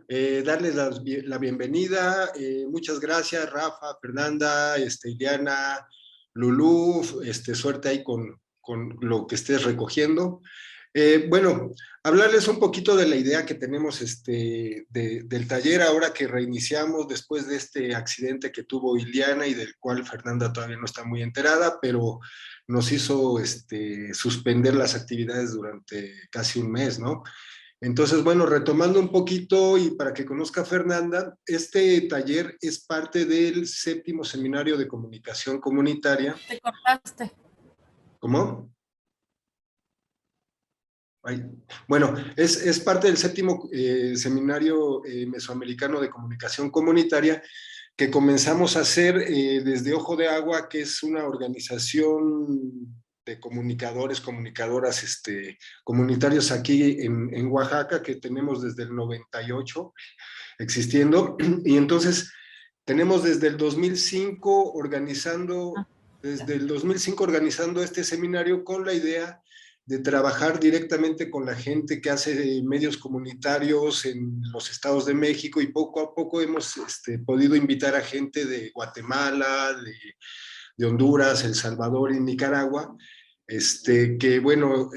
darles la bienvenida. Muchas gracias, Rafa, Fernanda, Iliana, Lulú, suerte ahí con lo que estés recogiendo. Bueno, hablarles un poquito de la idea que tenemos del taller ahora que reiniciamos después de este accidente que tuvo Iliana y del cual Fernanda todavía no está muy enterada, pero nos hizo suspender las actividades durante casi un mes, ¿no? Entonces, bueno, retomando un poquito y para que conozca a Fernanda, este taller es parte del 7º Seminario de Comunicación Comunitaria. Te cortaste. ¿Cómo? Ay. Bueno, es parte del 7º Seminario Mesoamericano de Comunicación Comunitaria que comenzamos a hacer desde Ojo de Agua, que es una organización de comunicadores, comunicadoras comunitarios aquí en Oaxaca, que tenemos desde el 98 existiendo. Y entonces tenemos desde el 2005 organizando este seminario con la idea de trabajar directamente con la gente que hace medios comunitarios en los estados de México, y poco a poco hemos podido invitar a gente de Guatemala, de Honduras, El Salvador y Nicaragua, que bueno,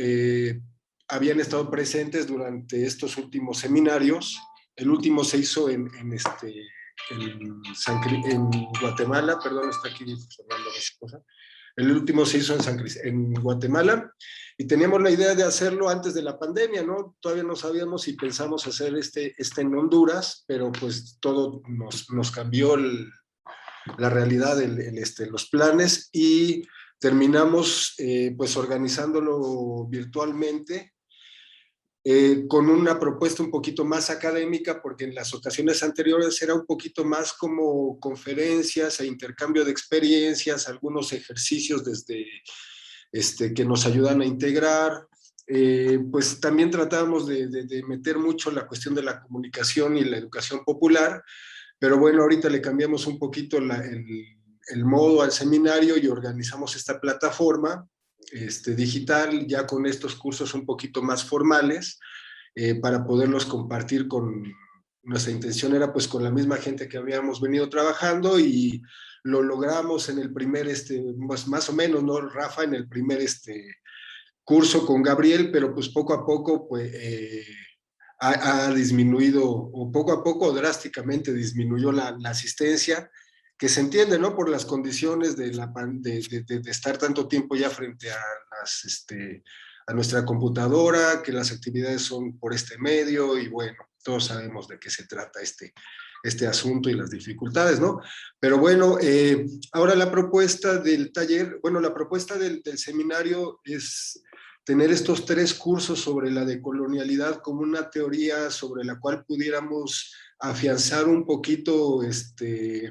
habían estado presentes durante estos últimos seminarios. El último se hizo en Guatemala, perdón, está aquí hablando de esa cosa. El último se hizo en Guatemala, y teníamos la idea de hacerlo antes de la pandemia, ¿no? Todavía no sabíamos si pensamos hacer en Honduras, pero pues todo nos cambió la realidad, los planes, y terminamos pues organizándolo virtualmente, con una propuesta un poquito más académica, porque en las ocasiones anteriores era un poquito más como conferencias e intercambio de experiencias, algunos ejercicios desde que nos ayudan a integrar. Pues también tratábamos de meter mucho la cuestión de la comunicación y la educación popular, pero bueno, ahorita le cambiamos un poquito el modo al seminario y organizamos esta plataforma digital, ya con estos cursos un poquito más formales, para poderlos compartir con... Nuestra intención era pues con la misma gente que habíamos venido trabajando, y lo logramos en el primer, más o menos, ¿no, Rafa? En el primer curso con Gabriel, pero pues poco a poco pues ha disminuido, o poco a poco drásticamente disminuyó la asistencia, que se entiende, ¿no? Por las condiciones de estar tanto tiempo ya frente a nuestra computadora, que las actividades son por este medio, y bueno, todos sabemos de qué se trata este asunto y las dificultades, ¿no? Pero bueno, ahora la propuesta del taller, bueno, la propuesta del seminario es tener estos 3 cursos sobre la decolonialidad como una teoría sobre la cual pudiéramos afianzar un poquito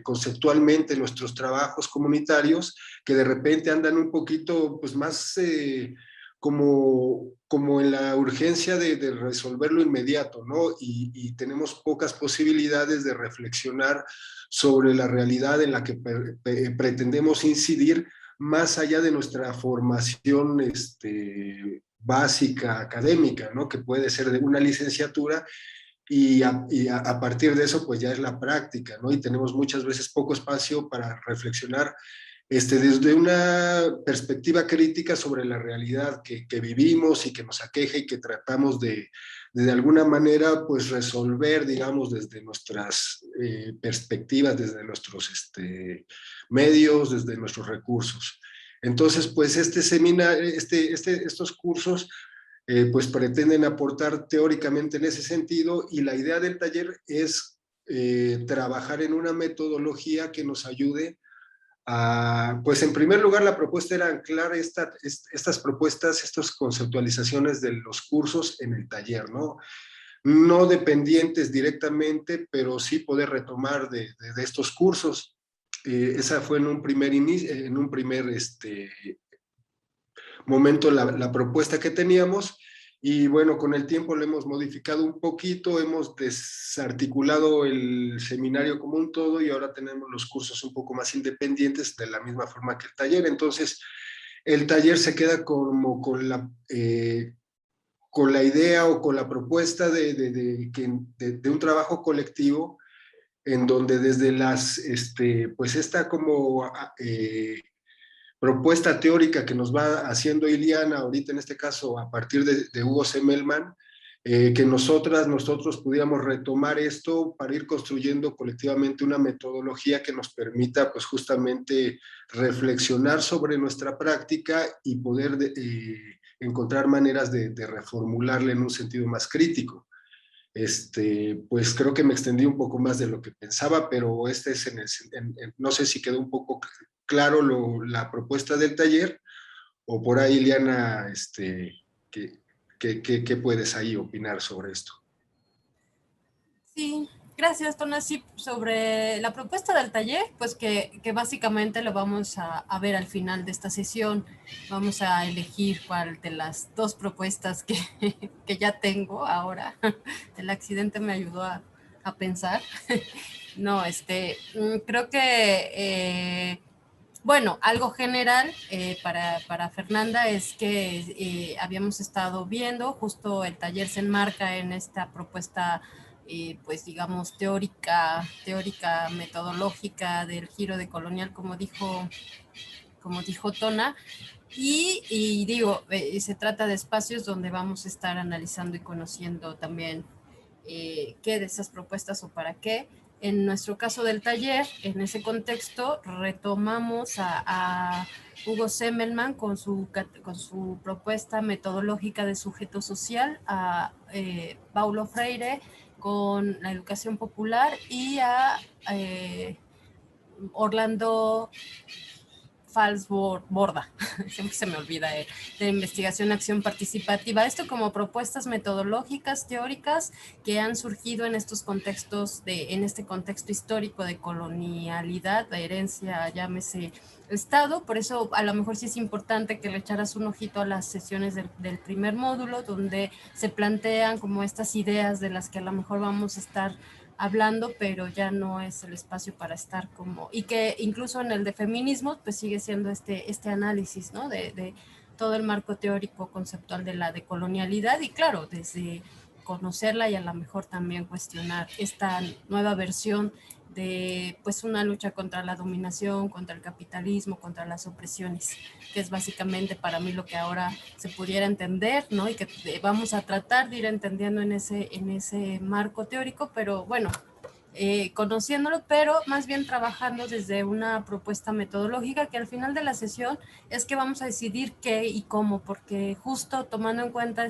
conceptualmente nuestros trabajos comunitarios, que de repente andan un poquito pues más como en la urgencia de resolver lo inmediato, ¿no? Y tenemos pocas posibilidades de reflexionar sobre la realidad en la que pretendemos incidir, más allá de nuestra formación básica, académica, ¿no? Que puede ser de una licenciatura, y a partir de eso pues ya es la práctica, ¿no? Y tenemos muchas veces poco espacio para reflexionar desde una perspectiva crítica sobre la realidad que vivimos y que nos aqueja, y que tratamos de alguna manera pues resolver, digamos, desde nuestras perspectivas, desde nuestros medios, desde nuestros recursos. Entonces, pues estos cursos pues pretenden aportar teóricamente en ese sentido, y la idea del taller es trabajar en una metodología que nos ayude a, pues en primer lugar la propuesta era anclar estas propuestas, estas conceptualizaciones de los cursos en el taller, ¿no? No dependientes directamente, pero sí poder retomar de estos cursos. Esa fue en un primer momento la propuesta que teníamos, y bueno, con el tiempo lo hemos modificado un poquito, hemos desarticulado el seminario como un todo, y ahora tenemos los cursos un poco más independientes, de la misma forma que el taller. Entonces, el taller se queda como con con la idea o con la propuesta de un trabajo colectivo en donde desde pues esta como propuesta teórica que nos va haciendo Iliana ahorita en este caso a partir de Hugo Semmelmann, que nosotros pudiéramos retomar esto para ir construyendo colectivamente una metodología que nos permita pues justamente reflexionar sobre nuestra práctica y poder encontrar maneras de reformularla en un sentido más crítico. Pues creo que me extendí un poco más de lo que pensaba, pero este es no sé si quedó un poco claro la propuesta del taller, o por ahí, Ileana, ¿qué, qué puedes ahí opinar sobre esto? Sí, gracias, Tona. Sí, sobre la propuesta del taller, pues que básicamente lo vamos a ver al final de esta sesión. Vamos a elegir cuál de las dos propuestas que ya tengo ahora. El accidente me ayudó a pensar. No, creo que, bueno, algo general para Fernanda es que habíamos estado viendo, justo el taller se enmarca en esta propuesta, pues digamos, teórica, metodológica del giro decolonial, como dijo Tona, y digo, se trata de espacios donde vamos a estar analizando y conociendo también qué de esas propuestas o para qué. En nuestro caso del taller, en ese contexto, retomamos a Hugo Semmelmann con su propuesta metodológica de sujeto social, a Paulo Freire con la educación popular y a Orlando Borda, siempre se me olvida, de investigación, acción participativa. Esto como propuestas metodológicas, teóricas, que han surgido en estos contextos, en este contexto histórico de colonialidad, de herencia, llámese Estado. Por eso a lo mejor sí es importante que le echaras un ojito a las sesiones del primer módulo, donde se plantean como estas ideas de las que a lo mejor vamos a estar hablando, pero ya no es el espacio para estar como, y que incluso en el de feminismo pues sigue siendo este análisis, ¿no? De todo el marco teórico conceptual de la decolonialidad, y claro, desde conocerla y a lo mejor también cuestionar esta nueva versión de pues una lucha contra la dominación, contra el capitalismo, contra las opresiones, que es básicamente para mí lo que ahora se pudiera entender, ¿no? Y que vamos a tratar de ir entendiendo en ese marco teórico, pero bueno, conociéndolo, pero más bien trabajando desde una propuesta metodológica que al final de la sesión es que vamos a decidir qué y cómo, porque justo tomando en cuenta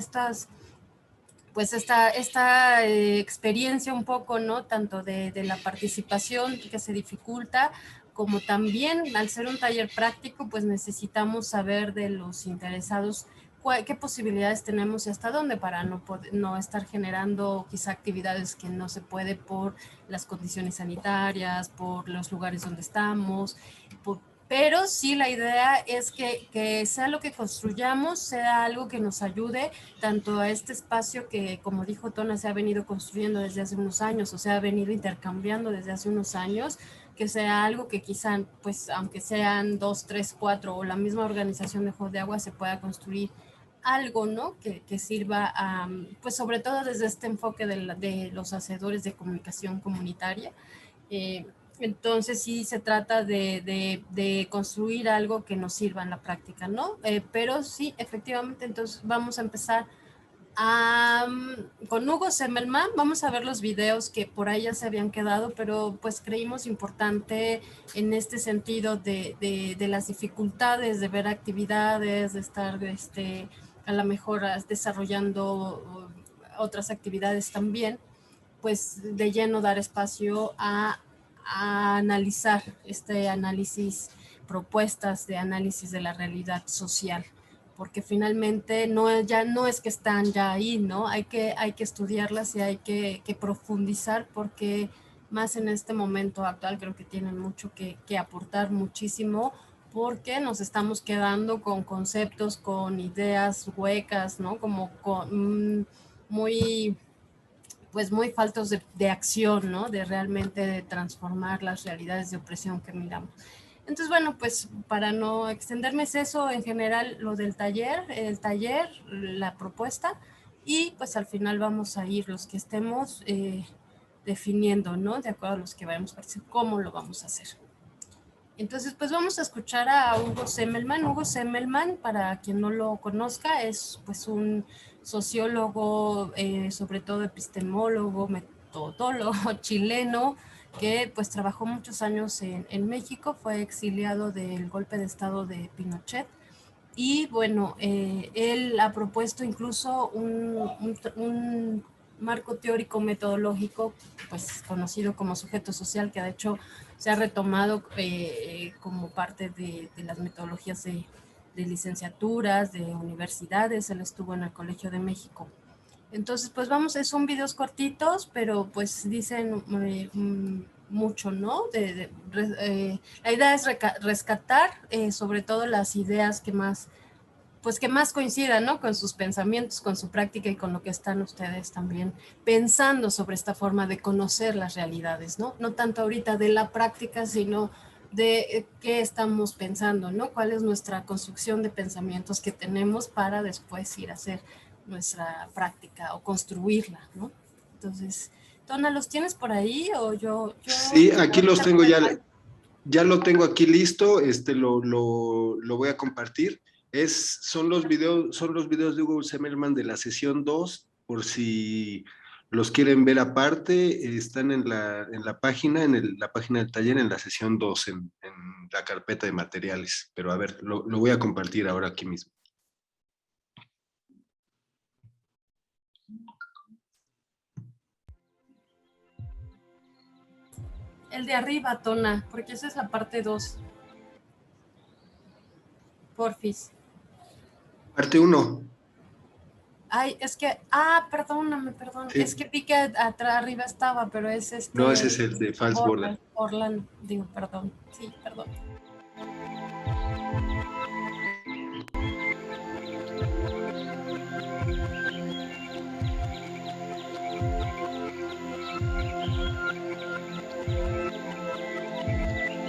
pues esta experiencia un poco, ¿no? Tanto de la participación que se dificulta, como también al ser un taller práctico, pues necesitamos saber de los interesados qué posibilidades tenemos y hasta dónde para no estar generando quizá actividades que no se puede por las condiciones sanitarias, por los lugares donde estamos, pero sí la idea es que sea lo que construyamos, sea algo que nos ayude tanto a este espacio que, como dijo Tona, se ha venido construyendo desde hace unos años, o sea, ha venido intercambiando desde hace unos años, que sea algo que quizá, pues, aunque sean 2, 3, 4 o la misma organización de Ojos de Agua, se pueda construir algo, ¿no? Que sirva, pues, sobre todo desde este enfoque de los hacedores de comunicación comunitaria. Entonces sí se trata de construir algo que nos sirva en la práctica, ¿no? Pero sí, efectivamente, entonces vamos a empezar con Hugo Semmelmann. Vamos a ver los videos que por ahí ya se habían quedado, pero pues creímos importante en este sentido de las dificultades de ver actividades, de estar a lo mejor desarrollando otras actividades también, pues de lleno dar espacio a analizar análisis, propuestas de análisis de la realidad social, porque finalmente ya no es que están ya ahí, ¿no? Hay que estudiarlas y hay que profundizar, porque más en este momento actual creo que tienen mucho que aportar, muchísimo, porque nos estamos quedando con conceptos, con ideas huecas, ¿no? Como muy pues muy faltos de acción, ¿no? De realmente de transformar las realidades de opresión que miramos. Entonces, bueno, pues para no extenderme es eso en general lo del taller, la propuesta, y pues al final vamos a ir los que estemos definiendo, ¿no? De acuerdo a los que vayamos a participar, cómo lo vamos a hacer. Entonces, pues vamos a escuchar a Hugo Semmelmann. Hugo Semmelmann, para quien no lo conozca, es pues un sociólogo, sobre todo epistemólogo, metodólogo chileno, que pues trabajó muchos años en México, fue exiliado del golpe de estado de Pinochet. Y bueno, él ha propuesto incluso un marco teórico metodológico, pues conocido como sujeto social, que de hecho se ha retomado como parte de las metodologías de licenciaturas, de universidades. Él estuvo en el Colegio de México. Entonces, pues vamos, son videos cortitos, pero pues dicen mucho, ¿no? La idea es rescatar sobre todo las ideas que más coincidan, ¿no? Con sus pensamientos, con su práctica y con lo que están ustedes también pensando sobre esta forma de conocer las realidades, ¿no? No tanto ahorita de la práctica, sino de qué estamos pensando, ¿no? Cuál es nuestra construcción de pensamientos que tenemos para después ir a hacer nuestra práctica o construirla, ¿no? Entonces, Tona, ¿los tienes por ahí o yo Sí, aquí los tengo ya lo tengo aquí listo, lo voy a compartir. Son los videos de Hugo Semmelmann de la sesión 2, por si los quieren ver aparte, están en la página, la página del taller, en la sesión 2, en la carpeta de materiales. Pero a ver, lo voy a compartir ahora aquí mismo. El de arriba, Tona, porque esa es la parte 2. Porfis. Parte 1. Ay, es que, perdóname. Sí. Es que vi que atrás arriba estaba, pero es No, ese es el de False Border. Orlando, digo, perdón. Sí, perdón.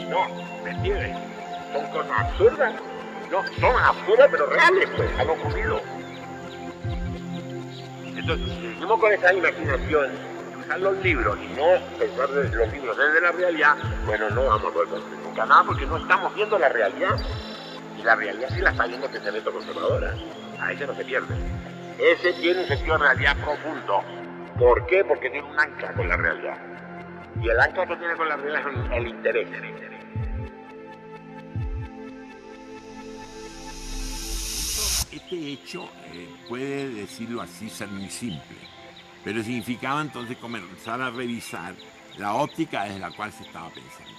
No, ¿me entiendes? Son cosas absurdas. No, son absurdas pero reales, pues, han ocurrido. Entonces, si seguimos con esa imaginación, usar los libros y no pensar los libros desde la realidad, bueno, no vamos a poder construir nunca nada porque no estamos viendo la realidad. Y la realidad sí la está viendo el pensamiento conservadora. A ese no se pierde. Ese tiene un sentido de realidad profundo. ¿Por qué? Porque tiene un ancla con la realidad. Y el ancla que tiene con la realidad es el interés. Este hecho, puede decirlo así, ser muy simple, pero significaba entonces comenzar a revisar la óptica desde la cual se estaba pensando.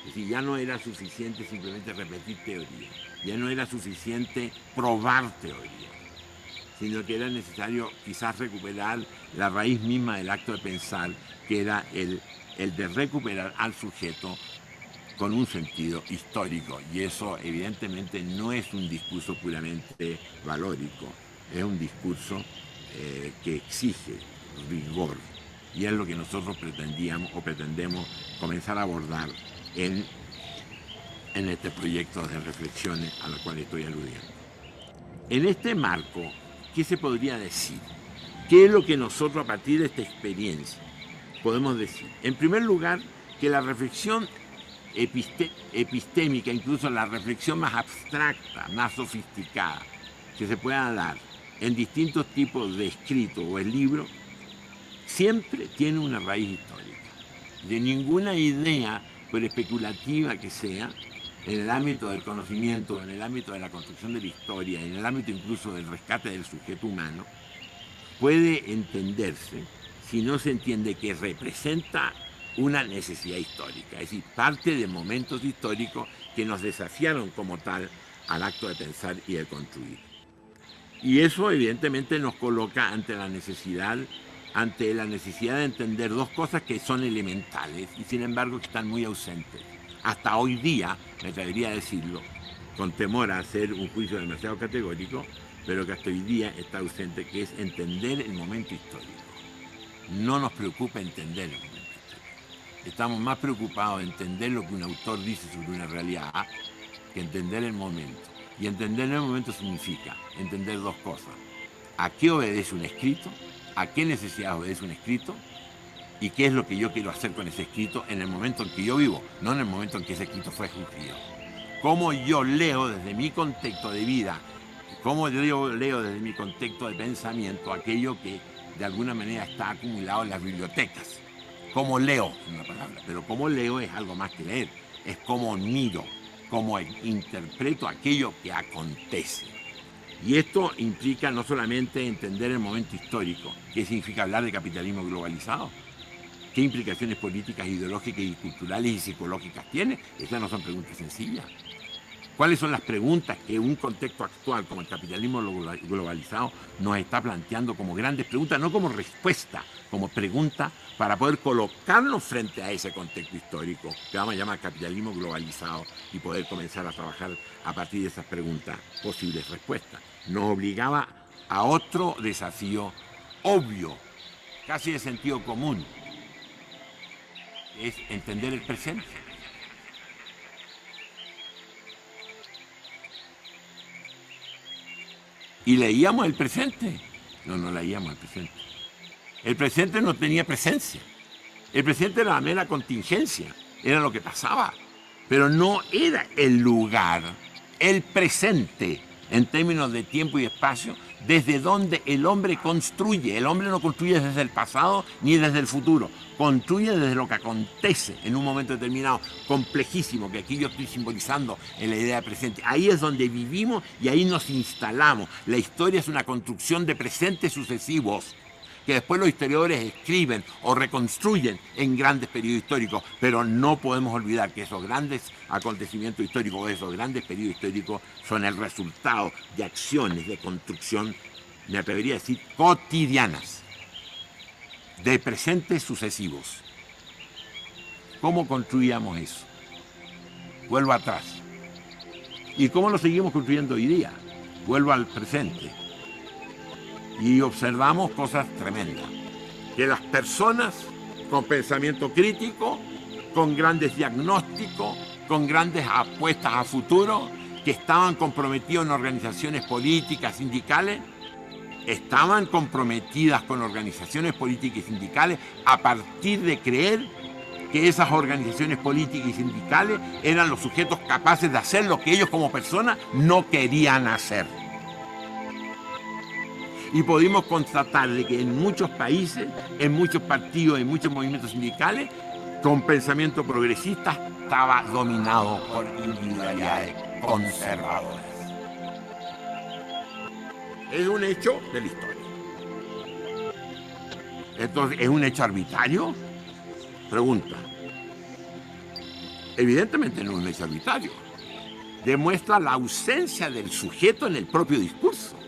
Es decir, ya no era suficiente simplemente repetir teoría, ya no era suficiente probar teoría, sino que era necesario quizás recuperar la raíz misma del acto de pensar, que era el de recuperar al sujeto con un sentido histórico, y eso evidentemente no es un discurso puramente valórico, es un discurso que exige rigor, y es lo que nosotros pretendemos comenzar a abordar en este proyecto de reflexiones a los cuales estoy aludiendo. En este marco, ¿qué se podría decir? ¿Qué es lo que nosotros a partir de esta experiencia podemos decir? En primer lugar, que la reflexión epistémica, incluso la reflexión más abstracta, más sofisticada, que se pueda dar en distintos tipos de escrito o en libro, siempre tiene una raíz histórica. De ninguna idea, por especulativa que sea, en el ámbito del conocimiento, en el ámbito de la construcción de la historia, en el ámbito incluso del rescate del sujeto humano, puede entenderse si no se entiende que representa una necesidad histórica, es decir, parte de momentos históricos que nos desafiaron como tal al acto de pensar y de construir. Y eso evidentemente nos coloca ante la necesidad de entender dos cosas que son elementales y sin embargo que están muy ausentes. Hasta hoy día, me atrevería a decirlo, con temor a hacer un juicio demasiado categórico, pero que hasta hoy día está ausente, que es entender el momento histórico. No nos preocupa entender el momento histórico. Estamos más preocupados en entender lo que un autor dice sobre una realidad que entender el momento. Y entender el momento significa entender dos cosas. a qué obedece un escrito, a qué necesidad obedece un escrito y qué es lo que yo quiero hacer con ese escrito en el momento en que yo vivo, no en el momento en que ese escrito fue escrito. Cómo yo leo desde mi contexto de vida, cómo yo leo desde mi contexto de pensamiento aquello que de alguna manera está acumulado en las bibliotecas. Cómo leo, en una palabra, pero cómo leo es algo más que leer, es cómo miro, cómo interpreto aquello que acontece. Y esto implica no solamente entender el momento histórico, qué significa hablar de capitalismo globalizado, qué implicaciones políticas, ideológicas y culturales y psicológicas tiene. Estas no son preguntas sencillas. ¿Cuáles son las preguntas que un contexto actual como el capitalismo globalizado nos está planteando como grandes preguntas, no como respuesta, como pregunta para poder colocarnos frente a ese contexto histórico que vamos a llamar capitalismo globalizado y poder comenzar a trabajar a partir de esas preguntas, posibles respuestas? Nos obligaba a otro desafío obvio, casi de sentido común, es entender el presente. ¿Y leíamos el presente? No leíamos el presente. El presente no tenía presencia. El presente era la mera contingencia, era lo que pasaba. Pero no era el lugar, el presente, en términos de tiempo y espacio, desde donde el hombre construye. El hombre no construye desde el pasado ni desde el futuro. Construye desde lo que acontece en un momento determinado, complejísimo, que aquí yo estoy simbolizando en la idea de presente. Ahí es donde vivimos y ahí nos instalamos. La historia es una construcción de presentes sucesivos que después los historiadores escriben o reconstruyen en grandes periodos históricos, pero no podemos olvidar que esos grandes acontecimientos históricos, esos grandes periodos históricos son el resultado de acciones de construcción, me atrevería a decir, cotidianas, de presentes sucesivos. ¿Cómo construíamos eso? Vuelvo atrás. ¿Y cómo lo seguimos construyendo hoy día? Vuelvo al presente. Y observamos cosas tremendas. Que las personas con pensamiento crítico, con grandes diagnósticos, con grandes apuestas a futuro, que estaban comprometidos en organizaciones políticas, sindicales, estaban comprometidas con organizaciones políticas y sindicales a partir de creer que esas organizaciones políticas y sindicales eran los sujetos capaces de hacer lo que ellos como personas no querían hacer. Y pudimos constatar de que en muchos países, en muchos partidos, en muchos movimientos sindicales, con pensamiento progresista estaba dominado por individualidades conservadoras. Es un hecho de la historia. Entonces, ¿es un hecho arbitrario? Pregunta. Evidentemente no es un hecho arbitrario. Demuestra la ausencia del sujeto en el propio discurso.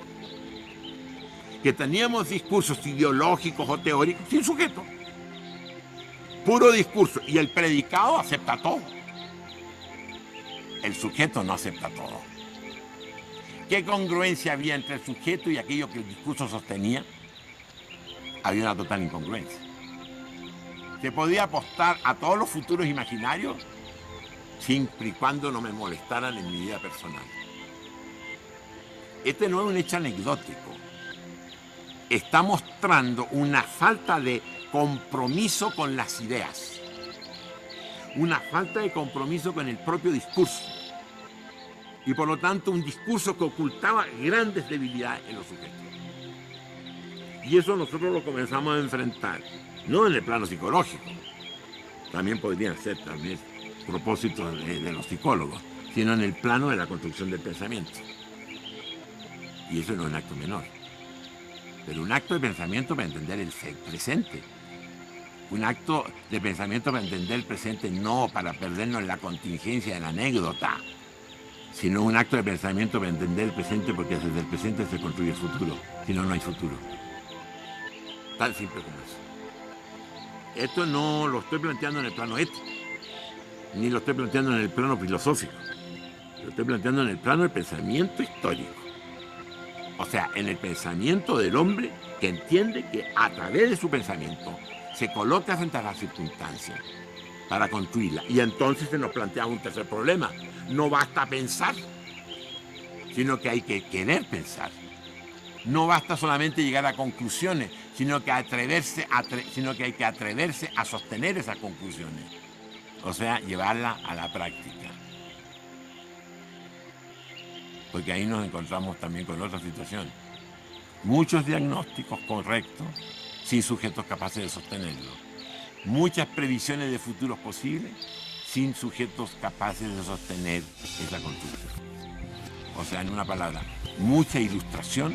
Que teníamos discursos ideológicos o teóricos sin sujeto. Puro discurso. Y el predicado acepta todo. El sujeto no acepta todo. ¿Qué congruencia había entre el sujeto y aquello que el discurso sostenía? Había una total incongruencia. Se podía apostar a todos los futuros imaginarios siempre y cuando no me molestaran en mi vida personal. Este no es un hecho anecdótico. Está mostrando una falta de compromiso con las ideas, una falta de compromiso con el propio discurso y por lo tanto un discurso que ocultaba grandes debilidades en los sujetos. Y eso nosotros lo comenzamos a enfrentar, no en el plano psicológico, también podrían ser también propósitos de los psicólogos, sino en el plano de la construcción del pensamiento. Y eso no es un acto menor. Pero un acto de pensamiento para entender el presente. Un acto de pensamiento para entender el presente, no para perdernos en la contingencia de la anécdota, sino un acto de pensamiento para entender el presente, porque desde el presente se construye el futuro, si no, no hay futuro. Tan simple como eso. Esto no lo estoy planteando en el plano ético, ni lo estoy planteando en el plano filosófico, lo estoy planteando en el plano del pensamiento histórico. O sea, en el pensamiento del hombre que entiende que a través de su pensamiento se coloca frente a las circunstancias para construirla. Y entonces se nos plantea un tercer problema. No basta pensar, sino que hay que querer pensar. no basta solamente llegar a conclusiones, sino que hay que atreverse a sostener esas conclusiones. O sea, llevarlas a la práctica. Porque ahí nos encontramos también con otra situación. Muchos diagnósticos correctos sin sujetos capaces de sostenerlo. Muchas previsiones de futuros posibles sin sujetos capaces de sostener esa construcción. O sea, en una palabra, mucha ilustración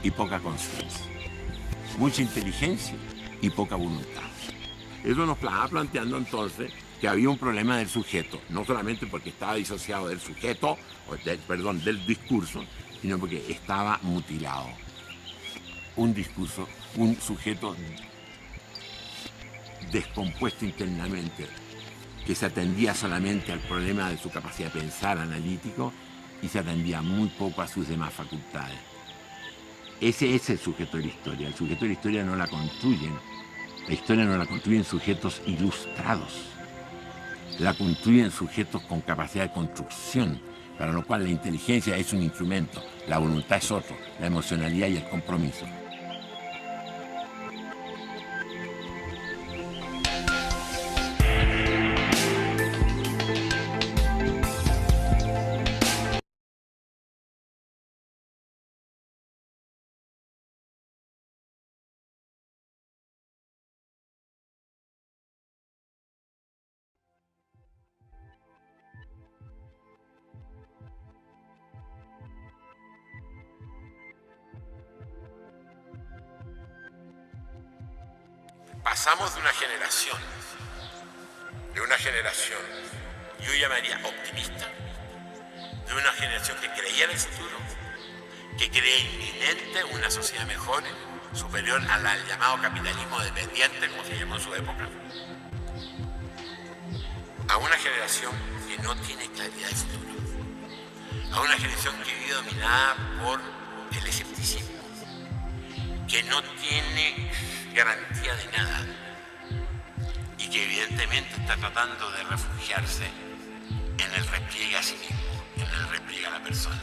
y poca conciencia. Mucha inteligencia y poca voluntad. Eso nos estaba planteando entonces que había un problema del sujeto, no solamente porque estaba disociado del sujeto, del discurso, sino porque estaba mutilado. Un discurso, un sujeto descompuesto internamente, que se atendía solamente al problema de su capacidad de pensar analítico y se atendía muy poco a sus demás facultades. Ese es el sujeto de la historia. El sujeto de la historia no la construyen. La historia no la construyen sujetos ilustrados. La construyen sujetos con capacidad de construcción, para lo cual la inteligencia es un instrumento, la voluntad es otro, la emocionalidad y el compromiso. Pasamos de una generación, yo llamaría optimista, de una generación que creía en el futuro, que creía inminente una sociedad mejor, superior al llamado capitalismo dependiente, como se llamó en su época, a una generación que no tiene claridad de futuro, a una generación que vive dominada por el escepticismo, que no tiene garantía de nada y que evidentemente está tratando de refugiarse en el repliegue a sí mismo, en el repliegue a la persona,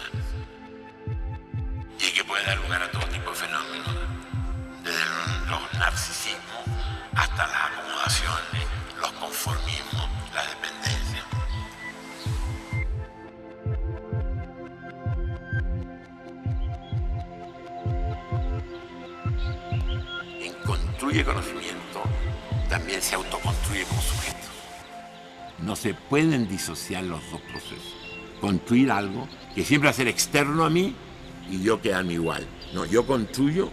y que puede dar lugar a todo tipo de fenómenos, desde los narcisismos hasta las acomodaciones, los conformismos, la dependencia. Construye conocimiento, también se autoconstruye como sujeto. No se pueden disociar los dos procesos. Construir algo que siempre va a ser externo a mí y yo quedarme igual. No, yo construyo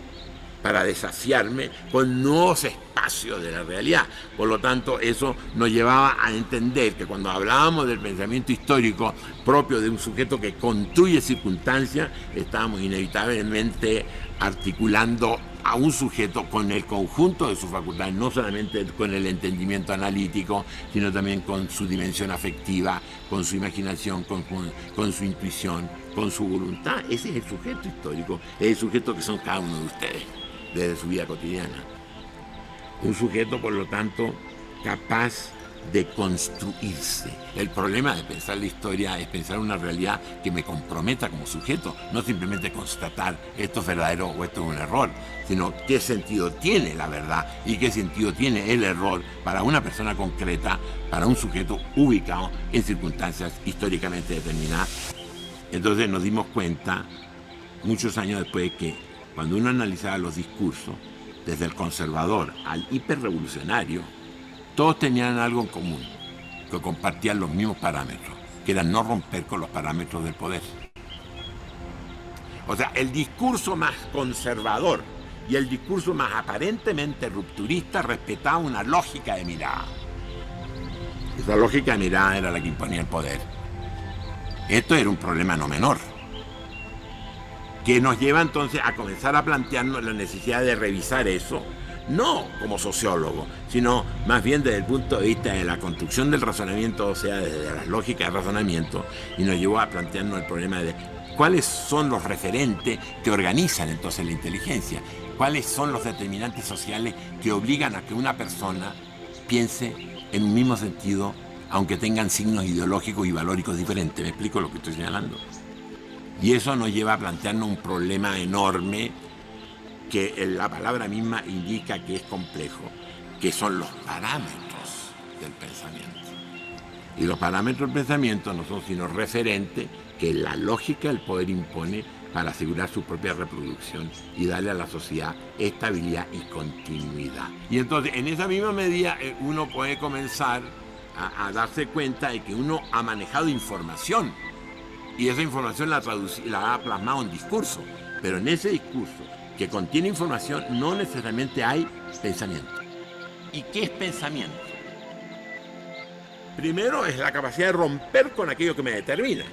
para desafiarme con nuevos espacios de la realidad. Por lo tanto, eso nos llevaba a entender que cuando hablábamos del pensamiento histórico propio de un sujeto que construye circunstancias, estábamos inevitablemente articulando a un sujeto con el conjunto de sus facultades, no solamente con el entendimiento analítico, sino también con su dimensión afectiva, con su imaginación, con su intuición, con su voluntad. Ese es el sujeto histórico, es el sujeto que son cada uno de ustedes, desde su vida cotidiana. Un sujeto, por lo tanto, capaz de construirse. El problema de pensar la historia es pensar una realidad que me comprometa como sujeto, no simplemente constatar esto es verdadero o esto es un error, sino qué sentido tiene la verdad y qué sentido tiene el error para una persona concreta, para un sujeto ubicado en circunstancias históricamente determinadas. Entonces nos dimos cuenta, muchos años después, que cuando uno analizaba los discursos, desde el conservador al hiperrevolucionario, todos tenían algo en común, que compartían los mismos parámetros, que era no romper con los parámetros del poder. O sea, el discurso más conservador y el discurso más aparentemente rupturista respetaba una lógica de mirada. Esa lógica de mirada era la que imponía el poder. Esto era un problema no menor, que nos lleva entonces a comenzar a plantearnos la necesidad de revisar eso, no como sociólogo, sino más bien desde el punto de vista de la construcción del razonamiento, o sea, desde las lógicas de razonamiento, y nos llevó a plantearnos el problema de cuáles son los referentes que organizan entonces la inteligencia, cuáles son los determinantes sociales que obligan a que una persona piense en un mismo sentido, aunque tengan signos ideológicos y valóricos diferentes. ¿Me explico lo que estoy señalando? Y eso nos lleva a plantearnos un problema enorme que la palabra misma indica que es complejo, que son los parámetros del pensamiento. Y los parámetros del pensamiento no son sino referentes que la lógica del poder impone para asegurar su propia reproducción y darle a la sociedad estabilidad y continuidad. Y entonces, en esa misma medida, uno puede comenzar a darse cuenta de que uno ha manejado información y esa información la ha plasmado en discurso, pero en ese discurso que contiene información no necesariamente hay pensamiento. ¿Y qué es pensamiento? Primero es la capacidad de romper con aquello que me determina.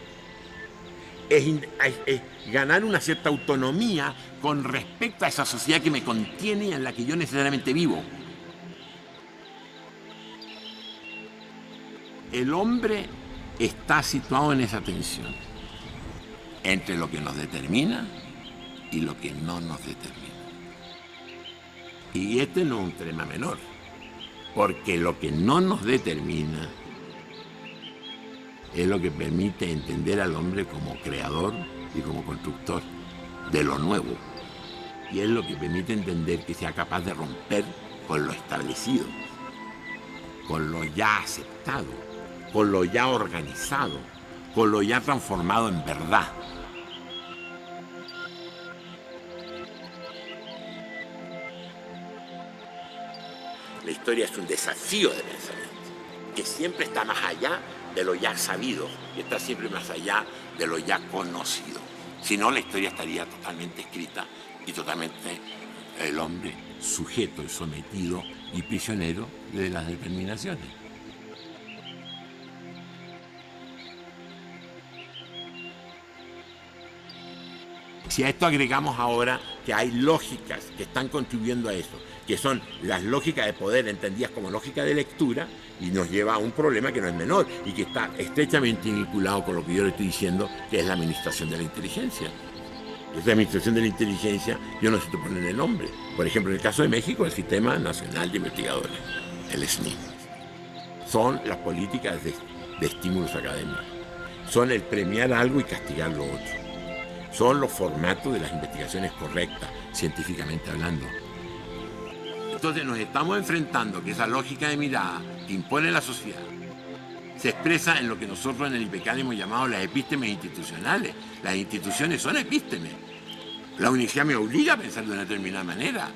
Es ganar una cierta autonomía con respecto a esa sociedad que me contiene y en la que yo necesariamente vivo. El hombre está situado en esa tensión entre lo que nos determina y lo que no nos determina. Y este no es un tema menor, porque lo que no nos determina es lo que permite entender al hombre como creador y como constructor de lo nuevo. Y es lo que permite entender que sea capaz de romper con lo establecido, con lo ya aceptado, con lo ya organizado, con lo ya transformado en verdad. La historia es un desafío de pensamiento, que siempre está más allá de lo ya sabido, que está siempre más allá de lo ya conocido. Si no, la historia estaría totalmente escrita y totalmente el hombre sujeto y sometido y prisionero de las determinaciones. Si a esto agregamos ahora que hay lógicas que están contribuyendo a eso, que son las lógicas de poder entendidas como lógica de lectura, y nos lleva a un problema que no es menor y que está estrechamente vinculado con lo que yo le estoy diciendo, que es la administración de la inteligencia. Esa administración de la inteligencia yo no necesito poner el nombre. Por ejemplo, en el caso de México, el Sistema Nacional de Investigadores, el SNI. Son las políticas de estímulos académicos. Son el premiar algo y castigar lo otro. Son los formatos de las investigaciones correctas, científicamente hablando. Entonces nos estamos enfrentando que esa lógica de mirada que impone la sociedad se expresa en lo que nosotros en el IPECAL hemos llamado las epístemes institucionales. Las instituciones son epístemes. La universidad me obliga a pensar de una determinada manera.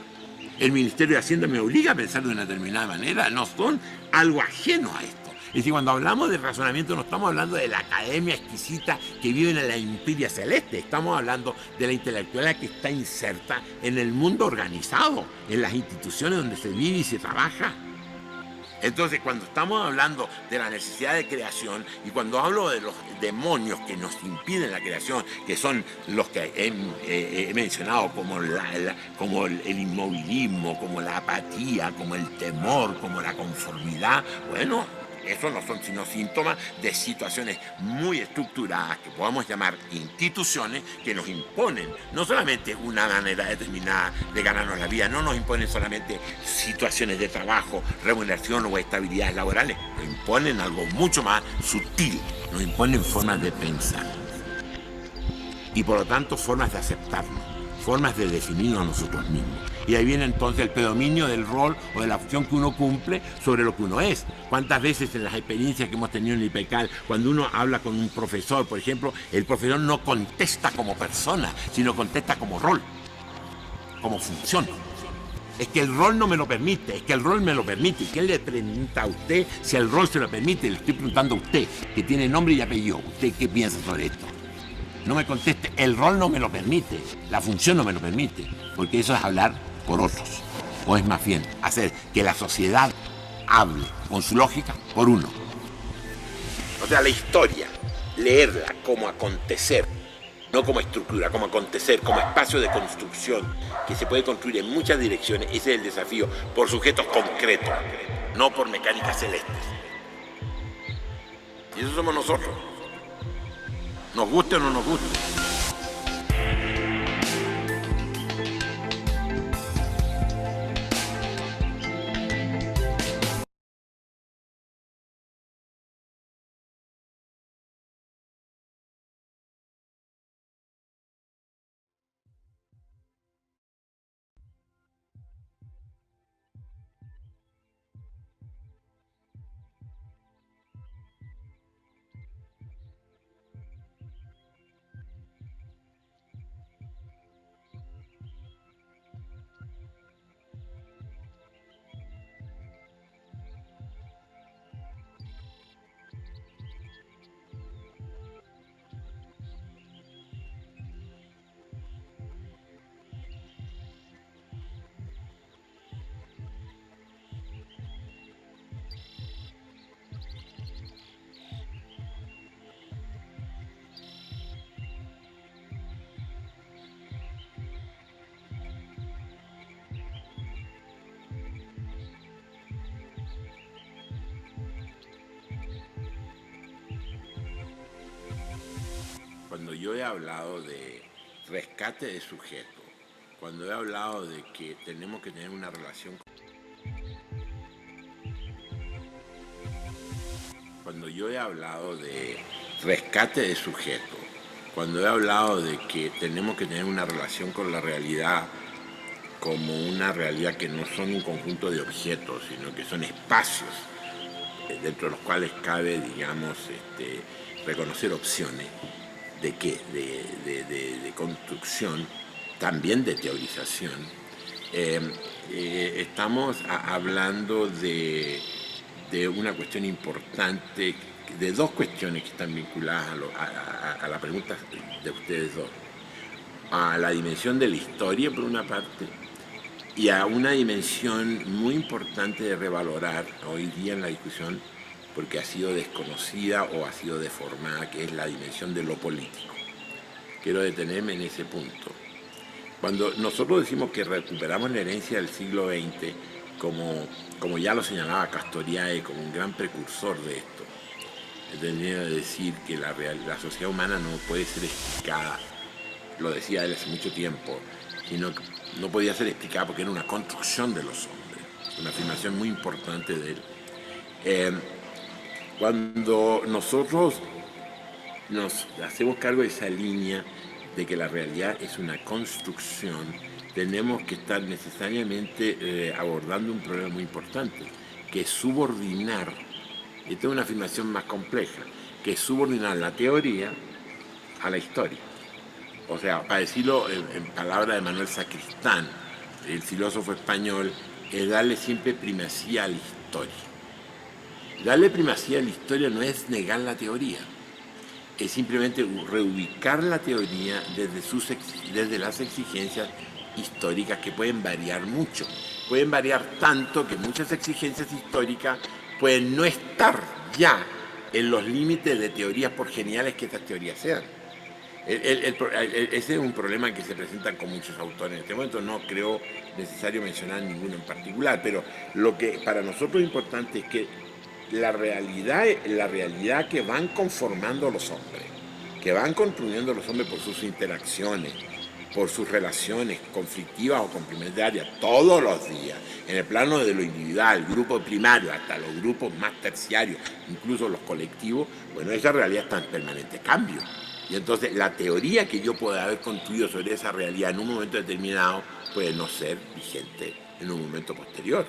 El Ministerio de Hacienda me obliga a pensar de una determinada manera. No son algo ajeno a esto. Es decir, cuando hablamos de razonamiento no estamos hablando de la academia exquisita que vive en la empiria celeste, estamos hablando de la intelectualidad que está inserta en el mundo organizado, en las instituciones donde se vive y se trabaja. Entonces, cuando estamos hablando de la necesidad de creación y cuando hablo de los demonios que nos impiden la creación, que son los que he mencionado como, como el inmovilismo, como la apatía, como el temor, como la conformidad, bueno, esos no son sino síntomas de situaciones muy estructuradas que podamos llamar instituciones que nos imponen no solamente una manera determinada de ganarnos la vida, no nos imponen solamente situaciones de trabajo, remuneración o estabilidades laborales, nos imponen algo mucho más sutil, nos imponen formas de pensar y por lo tanto formas de aceptarnos, formas de definirnos a nosotros mismos. Y ahí viene entonces el predominio del rol o de la función que uno cumple sobre lo que uno es. ¿Cuántas veces en las experiencias que hemos tenido en el IPECAL, cuando uno habla con un profesor, por ejemplo, el profesor no contesta como persona, sino contesta como rol, como función? Es que el rol no me lo permite, es que el rol me lo permite. ¿Y quién le pregunta a usted si el rol se lo permite? Le estoy preguntando a usted, que tiene nombre y apellido. ¿Usted qué piensa sobre esto? No me conteste, el rol no me lo permite, la función no me lo permite, porque eso es hablar por otros, o es más bien hacer que la sociedad hable con su lógica por uno. O sea, la historia, leerla como acontecer, no como estructura, como acontecer, como espacio de construcción, que se puede construir en muchas direcciones, ese es el desafío, por sujetos concretos, no por mecánicas celestes. Y eso somos nosotros, nos guste o no nos guste. Cuando yo he hablado de rescate de sujeto, cuando he hablado de que tenemos que tener una relación, cuando yo he hablado de rescate de sujeto, cuando he hablado de que tenemos que tener una relación con la realidad como una realidad que no son un conjunto de objetos, sino que son espacios dentro de los cuales cabe, digamos, reconocer opciones. ¿De qué? De construcción, también de teorización. Estamos hablando de una cuestión importante, de dos cuestiones que están vinculadas a la pregunta de ustedes dos. A la dimensión de la historia, por una parte, y a una dimensión muy importante de revalorar hoy día en la discusión, porque ha sido desconocida o ha sido deformada, que es la dimensión de lo político. Quiero detenerme en ese punto. Cuando nosotros decimos que recuperamos la herencia del siglo XX, como ya lo señalaba Castoriadis, como un gran precursor de esto, tendría que decir que la sociedad humana no puede ser explicada, lo decía él hace mucho tiempo, sino que no podía ser explicada porque era una construcción de los hombres, una afirmación muy importante de él. Cuando nosotros nos hacemos cargo de esa línea de que la realidad es una construcción, tenemos que estar necesariamente abordando un problema muy importante, que es subordinar, esta es una afirmación más compleja, que es subordinar la teoría a la historia. O sea, para decirlo en palabras de Manuel Sacristán, el filósofo español, es darle siempre primacía a la historia. Darle primacía a la historia no es negar la teoría, es simplemente reubicar la teoría desde las exigencias históricas que pueden variar mucho. Pueden variar tanto que muchas exigencias históricas pueden no estar ya en los límites de teorías, por geniales que estas teorías sean. Ese es un problema que se presenta con muchos autores. En este momento no creo necesario mencionar ninguno en particular, pero lo que para nosotros es importante es que la realidad que van conformando los hombres, que van construyendo los hombres por sus interacciones, por sus relaciones conflictivas o complementarias todos los días, en el plano de lo individual, grupo primario, hasta los grupos más terciarios, incluso los colectivos, bueno, esa realidad está en permanente cambio. Y entonces la teoría que yo pueda haber construido sobre esa realidad en un momento determinado puede no ser vigente en un momento posterior.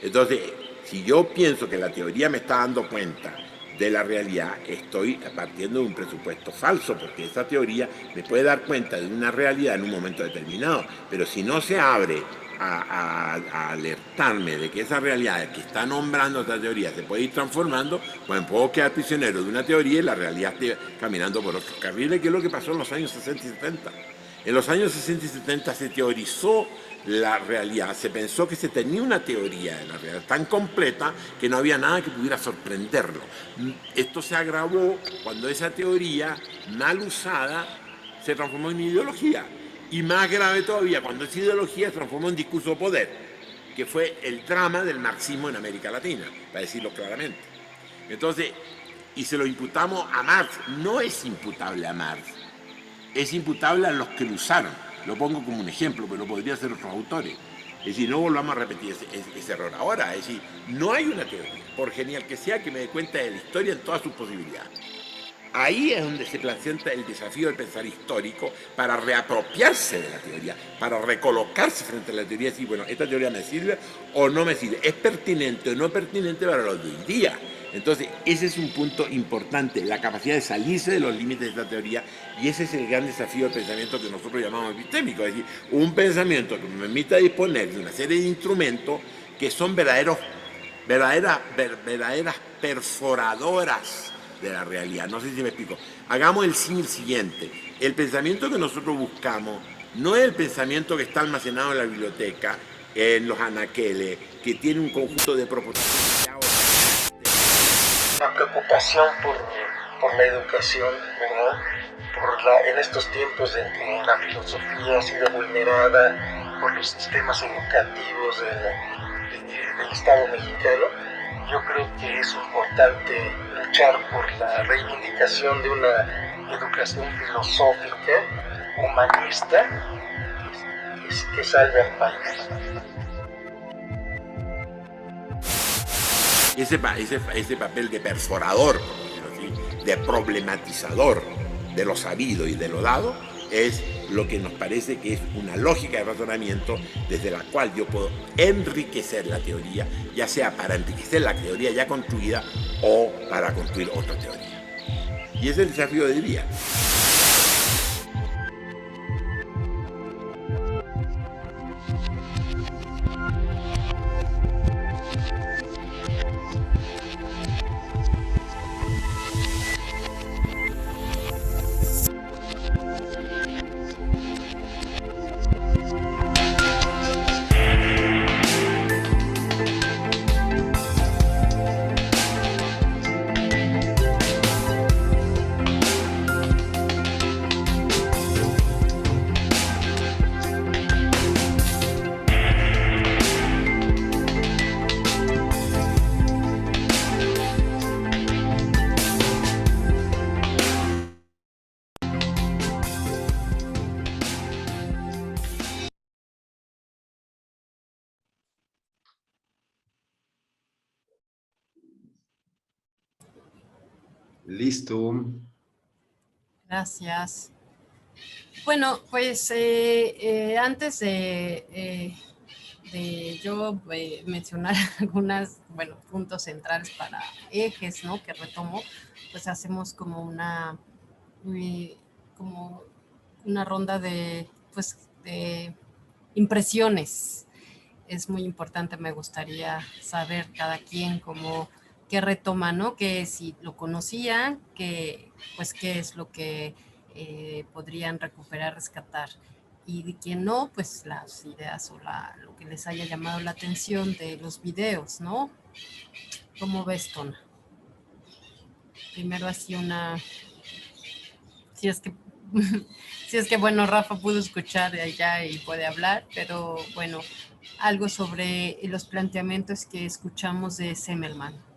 Entonces, si yo pienso que la teoría me está dando cuenta de la realidad, estoy partiendo de un presupuesto falso, porque esa teoría me puede dar cuenta de una realidad en un momento determinado, pero si no se abre a alertarme de que esa realidad que está nombrando esta teoría se puede ir transformando, pues puedo quedar prisionero de una teoría y la realidad esté caminando por otros carriles, que es lo que pasó en los años 60 y 70. En los años 60 y 70 se teorizó la realidad, se pensó que se tenía una teoría de la realidad tan completa que no había nada que pudiera sorprenderlo. Esto se agravó cuando esa teoría mal usada se transformó en ideología. Y más grave todavía, cuando esa ideología se transformó en discurso de poder, que fue el drama del marxismo en América Latina, para decirlo claramente. Entonces, y se lo imputamos a Marx, no es imputable a Marx, es imputable a los que lo usaron. Lo pongo como un ejemplo, pero lo podría hacer otros autores. Es decir, no volvamos a repetir ese error ahora. Es decir, no hay una teoría, por genial que sea, que me dé cuenta de la historia en todas sus posibilidades. Ahí es donde se plantea el desafío del pensar histórico para reapropiarse de la teoría, para recolocarse frente a la teoría y decir, bueno, esta teoría me sirve o no me sirve, es pertinente o no pertinente para los de hoy día. Entonces, ese es un punto importante, la capacidad de salirse de los límites de esta teoría, y ese es el gran desafío del pensamiento que nosotros llamamos epistémico, es decir, un pensamiento que me permita disponer de una serie de instrumentos que son verdaderas perforadoras de la realidad. No sé si me explico. Hagamos el símil siguiente. El pensamiento que nosotros buscamos no es el pensamiento que está almacenado en la biblioteca, en los anaqueles, que tiene un conjunto de proposiciones. Una preocupación por la educación, ¿verdad? En estos tiempos en que la filosofía ha sido vulnerada por los sistemas educativos del Estado mexicano, yo creo que es importante luchar por la reivindicación de una educación filosófica, humanista, que salve al país. Ese papel de perforador, por decirlo así, de problematizador de lo sabido y de lo dado, es lo que nos parece que es una lógica de razonamiento desde la cual yo puedo enriquecer la teoría, ya sea para enriquecer la teoría ya construida o para construir otra teoría. Y ese es el desafío del día. Listo. Gracias. Bueno, pues antes de yo mencionar algunos puntos centrales para ejes, ¿no? Que retomo, pues hacemos como como una ronda pues, de impresiones. Es muy importante, me gustaría saber cada quien qué retoma, ¿no? Que si lo conocían, pues qué es lo que podrían recuperar, rescatar. Y de quien no, pues las ideas o lo que les haya llamado la atención de los videos, ¿no? ¿Cómo ves, Tona? Primero así si es que, si es que, bueno, Rafa pudo escuchar de allá y puede hablar, pero bueno, algo sobre los planteamientos que escuchamos de Zimmerman.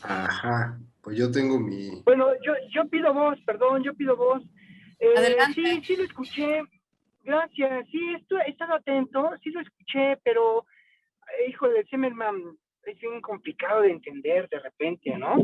Ajá, pues yo tengo mi... Bueno, yo pido voz, perdón, yo pido voz. Adelante. Sí lo escuché, gracias, sí, he estado atento, sí lo escuché, pero, híjole, Zimmerman es bien complicado de entender de repente, ¿no?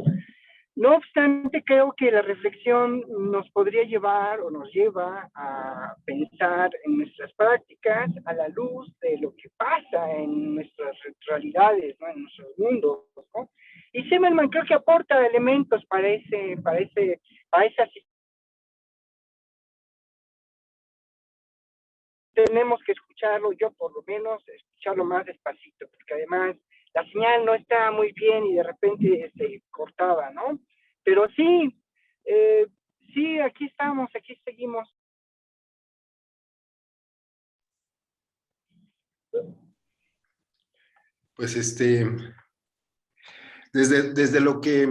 No obstante, creo que la reflexión nos podría llevar o nos lleva a pensar en nuestras prácticas a la luz de lo que pasa en nuestras realidades, ¿no? En nuestros mundos, ¿no? Y Zimmerman creo que aporta elementos para esa tenemos que escucharlo, yo por lo menos, escucharlo más despacito, porque además la señal no está muy bien y de repente se cortaba, ¿no? Pero sí, sí, aquí estamos, aquí seguimos. Pues desde lo que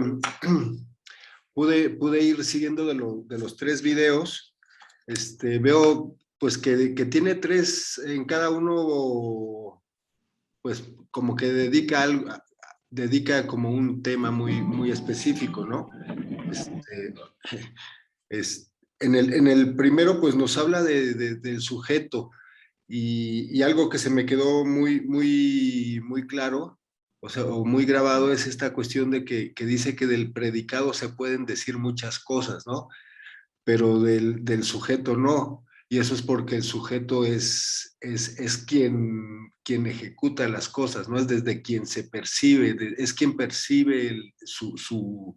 pude ir siguiendo de los 3 videos, veo pues que tiene 3 en cada uno, pues como que dedica como un tema muy específico, ¿no? En el primero pues nos habla del sujeto y algo que se me quedó muy claro, o sea, o muy grabado, es esta cuestión de que dice que del predicado se pueden decir muchas cosas, ¿no? Pero del sujeto no. Y eso es porque el sujeto es quien ejecuta las cosas, ¿no? Es desde quien se percibe, es quien percibe su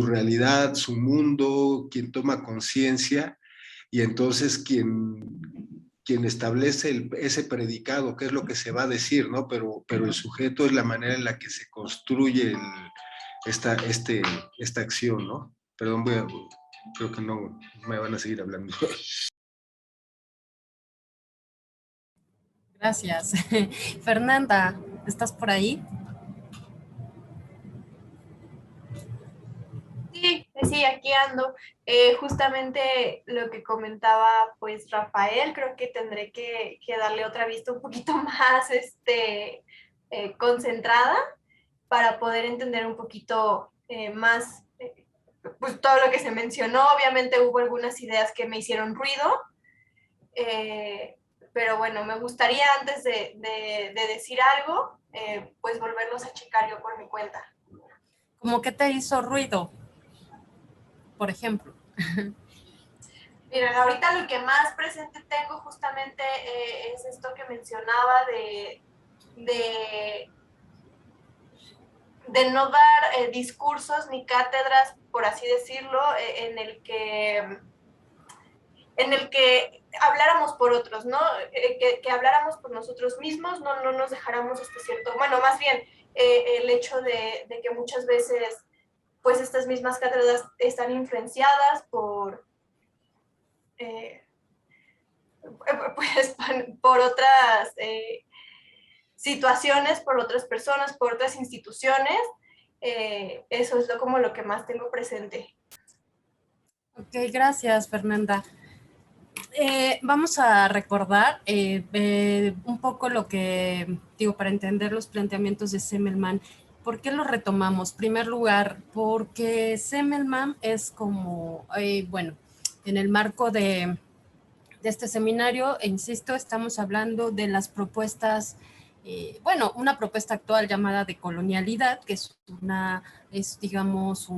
realidad, su mundo, quien toma conciencia, y entonces quien establece ese predicado, qué es lo que se va a decir, ¿no? Pero el sujeto es la manera en la que se construye esta acción, ¿no? Perdón, creo que no me van a seguir hablando. Gracias. Fernanda, ¿estás por ahí? Sí, Sí, aquí ando. Justamente lo que comentaba pues Rafael, creo que tendré que darle otra vista un poquito más concentrada para poder entender un poquito más pues todo lo que se mencionó. Obviamente hubo algunas ideas que me hicieron ruido, pero bueno, me gustaría antes de decir algo, pues volverlos a checar yo por mi cuenta. ¿Cómo que te hizo ruido, por ejemplo? Miren, ahorita lo que más presente tengo justamente es esto que mencionaba de, de no dar discursos ni cátedras, por así decirlo, en el que habláramos por otros, ¿no? Que habláramos por nosotros mismos, no nos dejáramos cierto, bueno, más bien el hecho de que muchas veces pues estas mismas cátedras están influenciadas pues, por otras situaciones, por otras personas, por otras instituciones. Eso es como lo que más tengo presente. Ok, gracias, Fernanda. Vamos a recordar un poco lo que, digo, para entender los planteamientos de Semmelman. ¿Por qué lo retomamos? En primer lugar, porque Semmelman es como, bueno, en el marco de este seminario, e insisto, estamos hablando de las propuestas, bueno, una propuesta actual llamada de colonialidad, que es digamos,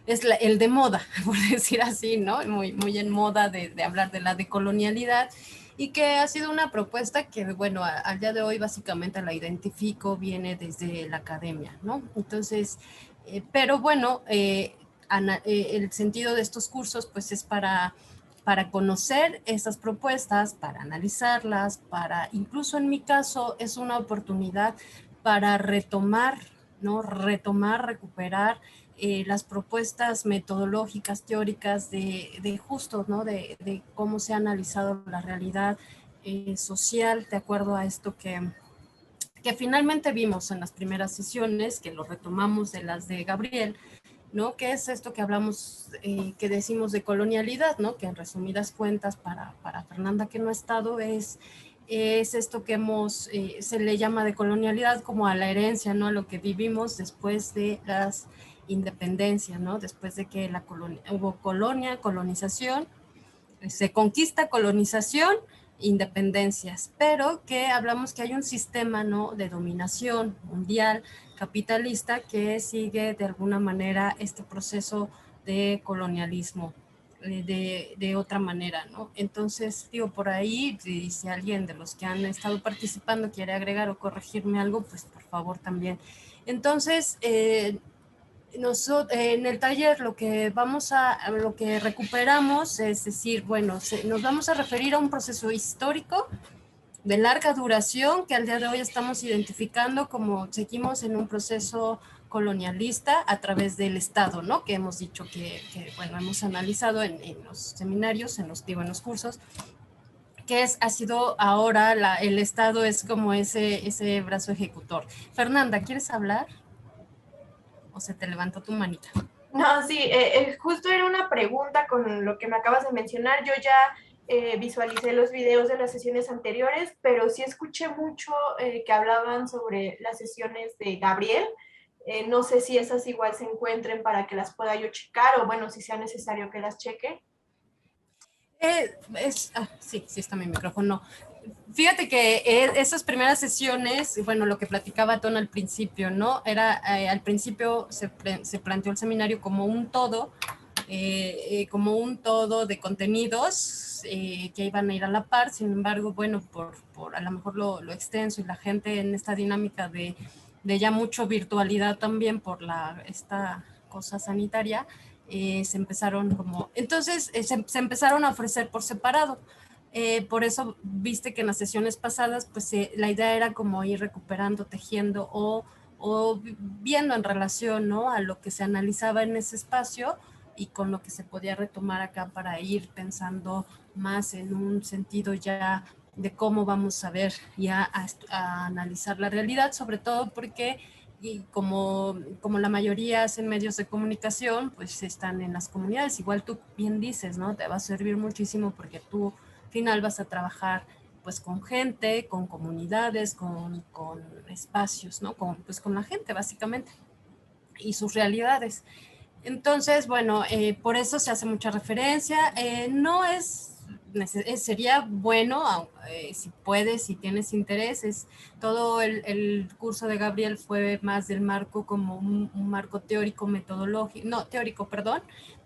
el de moda, por decir así, ¿no? Muy en moda de hablar de la decolonialidad, y que ha sido una propuesta que, bueno, al día de hoy básicamente la identifico, viene desde la academia, ¿no? Entonces, pero bueno, el sentido de estos cursos pues es para conocer esas propuestas, para analizarlas, incluso en mi caso es una oportunidad para retomar, ¿no? Recuperar las propuestas metodológicas, teóricas de justo, ¿no? De cómo se ha analizado la realidad social de acuerdo a esto que finalmente vimos en las primeras sesiones, que lo retomamos de las de Gabriel, ¿no? ¿Qué es esto que hablamos, que decimos de colonialidad, ¿no? Que en resumidas cuentas para Fernanda, que no ha estado, es esto que se le llama de colonialidad como a la herencia, ¿no? A lo que vivimos después de las independencias, ¿no? Después de que hubo colonización, se conquista, colonización, independencias, pero que hablamos que hay un sistema, ¿no? De dominación mundial, capitalista, que sigue de alguna manera este proceso de colonialismo de otra manera, ¿no? Entonces, digo, por ahí, si alguien de los que han estado participando quiere agregar o corregirme algo, pues por favor también. Entonces, en el taller lo que recuperamos es decir, bueno, nos vamos a referir a un proceso histórico de larga duración que al día de hoy estamos identificando como seguimos en un proceso colonialista a través del Estado, ¿no? Que hemos dicho bueno, hemos analizado en los seminarios, en los cursos, que ha sido ahora el Estado es como ese brazo ejecutor. Fernanda, ¿quieres hablar? ¿O se te levantó tu manita? No, sí, justo era una pregunta con lo que me acabas de mencionar. Yo ya visualicé los videos de las sesiones anteriores, pero sí escuché mucho que hablaban sobre las sesiones de Gabriel. No sé si esas igual se encuentren para que las pueda yo checar o bueno, si sea necesario que las cheque. Sí, está mi micrófono. Fíjate que esas primeras sesiones, bueno, lo que platicaba Ton al principio, ¿no? Era, al principio se planteó el seminario como un todo de contenidos que iban a ir a la par. Sin embargo, bueno, por a lo mejor lo extenso y la gente en esta dinámica de ya mucho virtualidad también por esta cosa sanitaria, se empezaron entonces se empezaron a ofrecer por separado. Por eso viste que en las sesiones pasadas, pues la idea era como ir recuperando, tejiendo o viendo en relación, ¿no? A lo que se analizaba en ese espacio y con lo que se podía retomar acá para ir pensando más en un sentido ya de cómo vamos a ver ya a analizar la realidad, sobre todo porque y como la mayoría hacen medios de comunicación, pues están en las comunidades. Igual tú bien dices, ¿no? Te va a servir muchísimo porque tú al final vas a trabajar pues con gente, con comunidades, con espacios, ¿no? Pues con la gente básicamente y sus realidades. Entonces, bueno, por eso se hace mucha referencia. No sería bueno, si puedes, si tienes intereses. Todo el curso de Gabriel fue más del marco como un marco teórico, metodológico, no, teórico, perdón,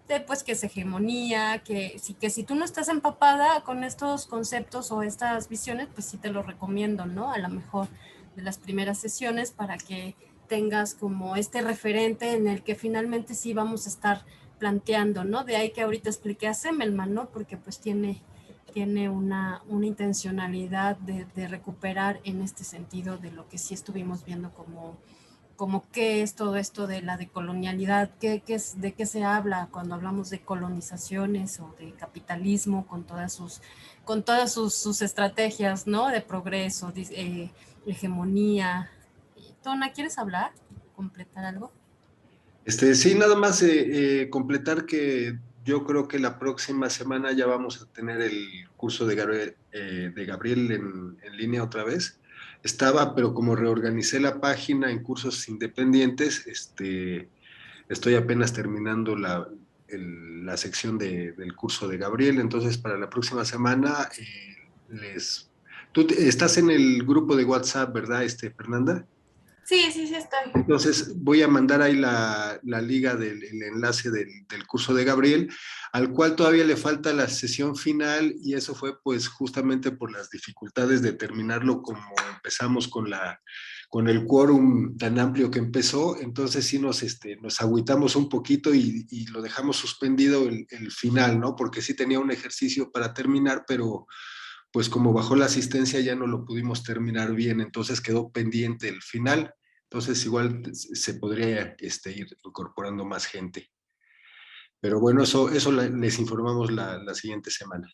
de pues que es hegemonía, que si tú no estás empapada con estos conceptos o estas visiones, pues sí te lo recomiendo, ¿no? A lo mejor de las primeras sesiones para que tengas como este referente en el que finalmente sí vamos a estar planteando, ¿no? De ahí que ahorita expliqué a Semmelman, ¿no? Porque pues tiene una intencionalidad de recuperar en este sentido de lo que sí estuvimos viendo como qué es todo esto de la decolonialidad, de qué se habla cuando hablamos de colonizaciones o de capitalismo con todas sus estrategias, ¿no? De progreso, hegemonía. Tona, ¿quieres hablar? ¿Completar algo? Sí, nada más completar que yo creo que la próxima semana ya vamos a tener el curso de Gabriel en línea otra vez. Estaba, pero como reorganicé la página en cursos independientes, estoy apenas terminando la sección del curso de Gabriel, entonces para la próxima semana Tú estás en el grupo de WhatsApp, ¿verdad, Fernanda? Sí, sí, sí estoy. Entonces voy a mandar ahí la liga el enlace del curso de Gabriel, al cual todavía le falta la sesión final y eso fue pues justamente por las dificultades de terminarlo como empezamos con el quórum tan amplio que empezó, entonces sí nos agüitamos un poquito y lo dejamos suspendido el final, ¿no? Porque sí tenía un ejercicio para terminar, pero pues como bajó la asistencia ya no lo pudimos terminar bien, entonces quedó pendiente el final. Entonces igual se podría ir incorporando más gente. Pero bueno, eso les informamos la siguiente semana.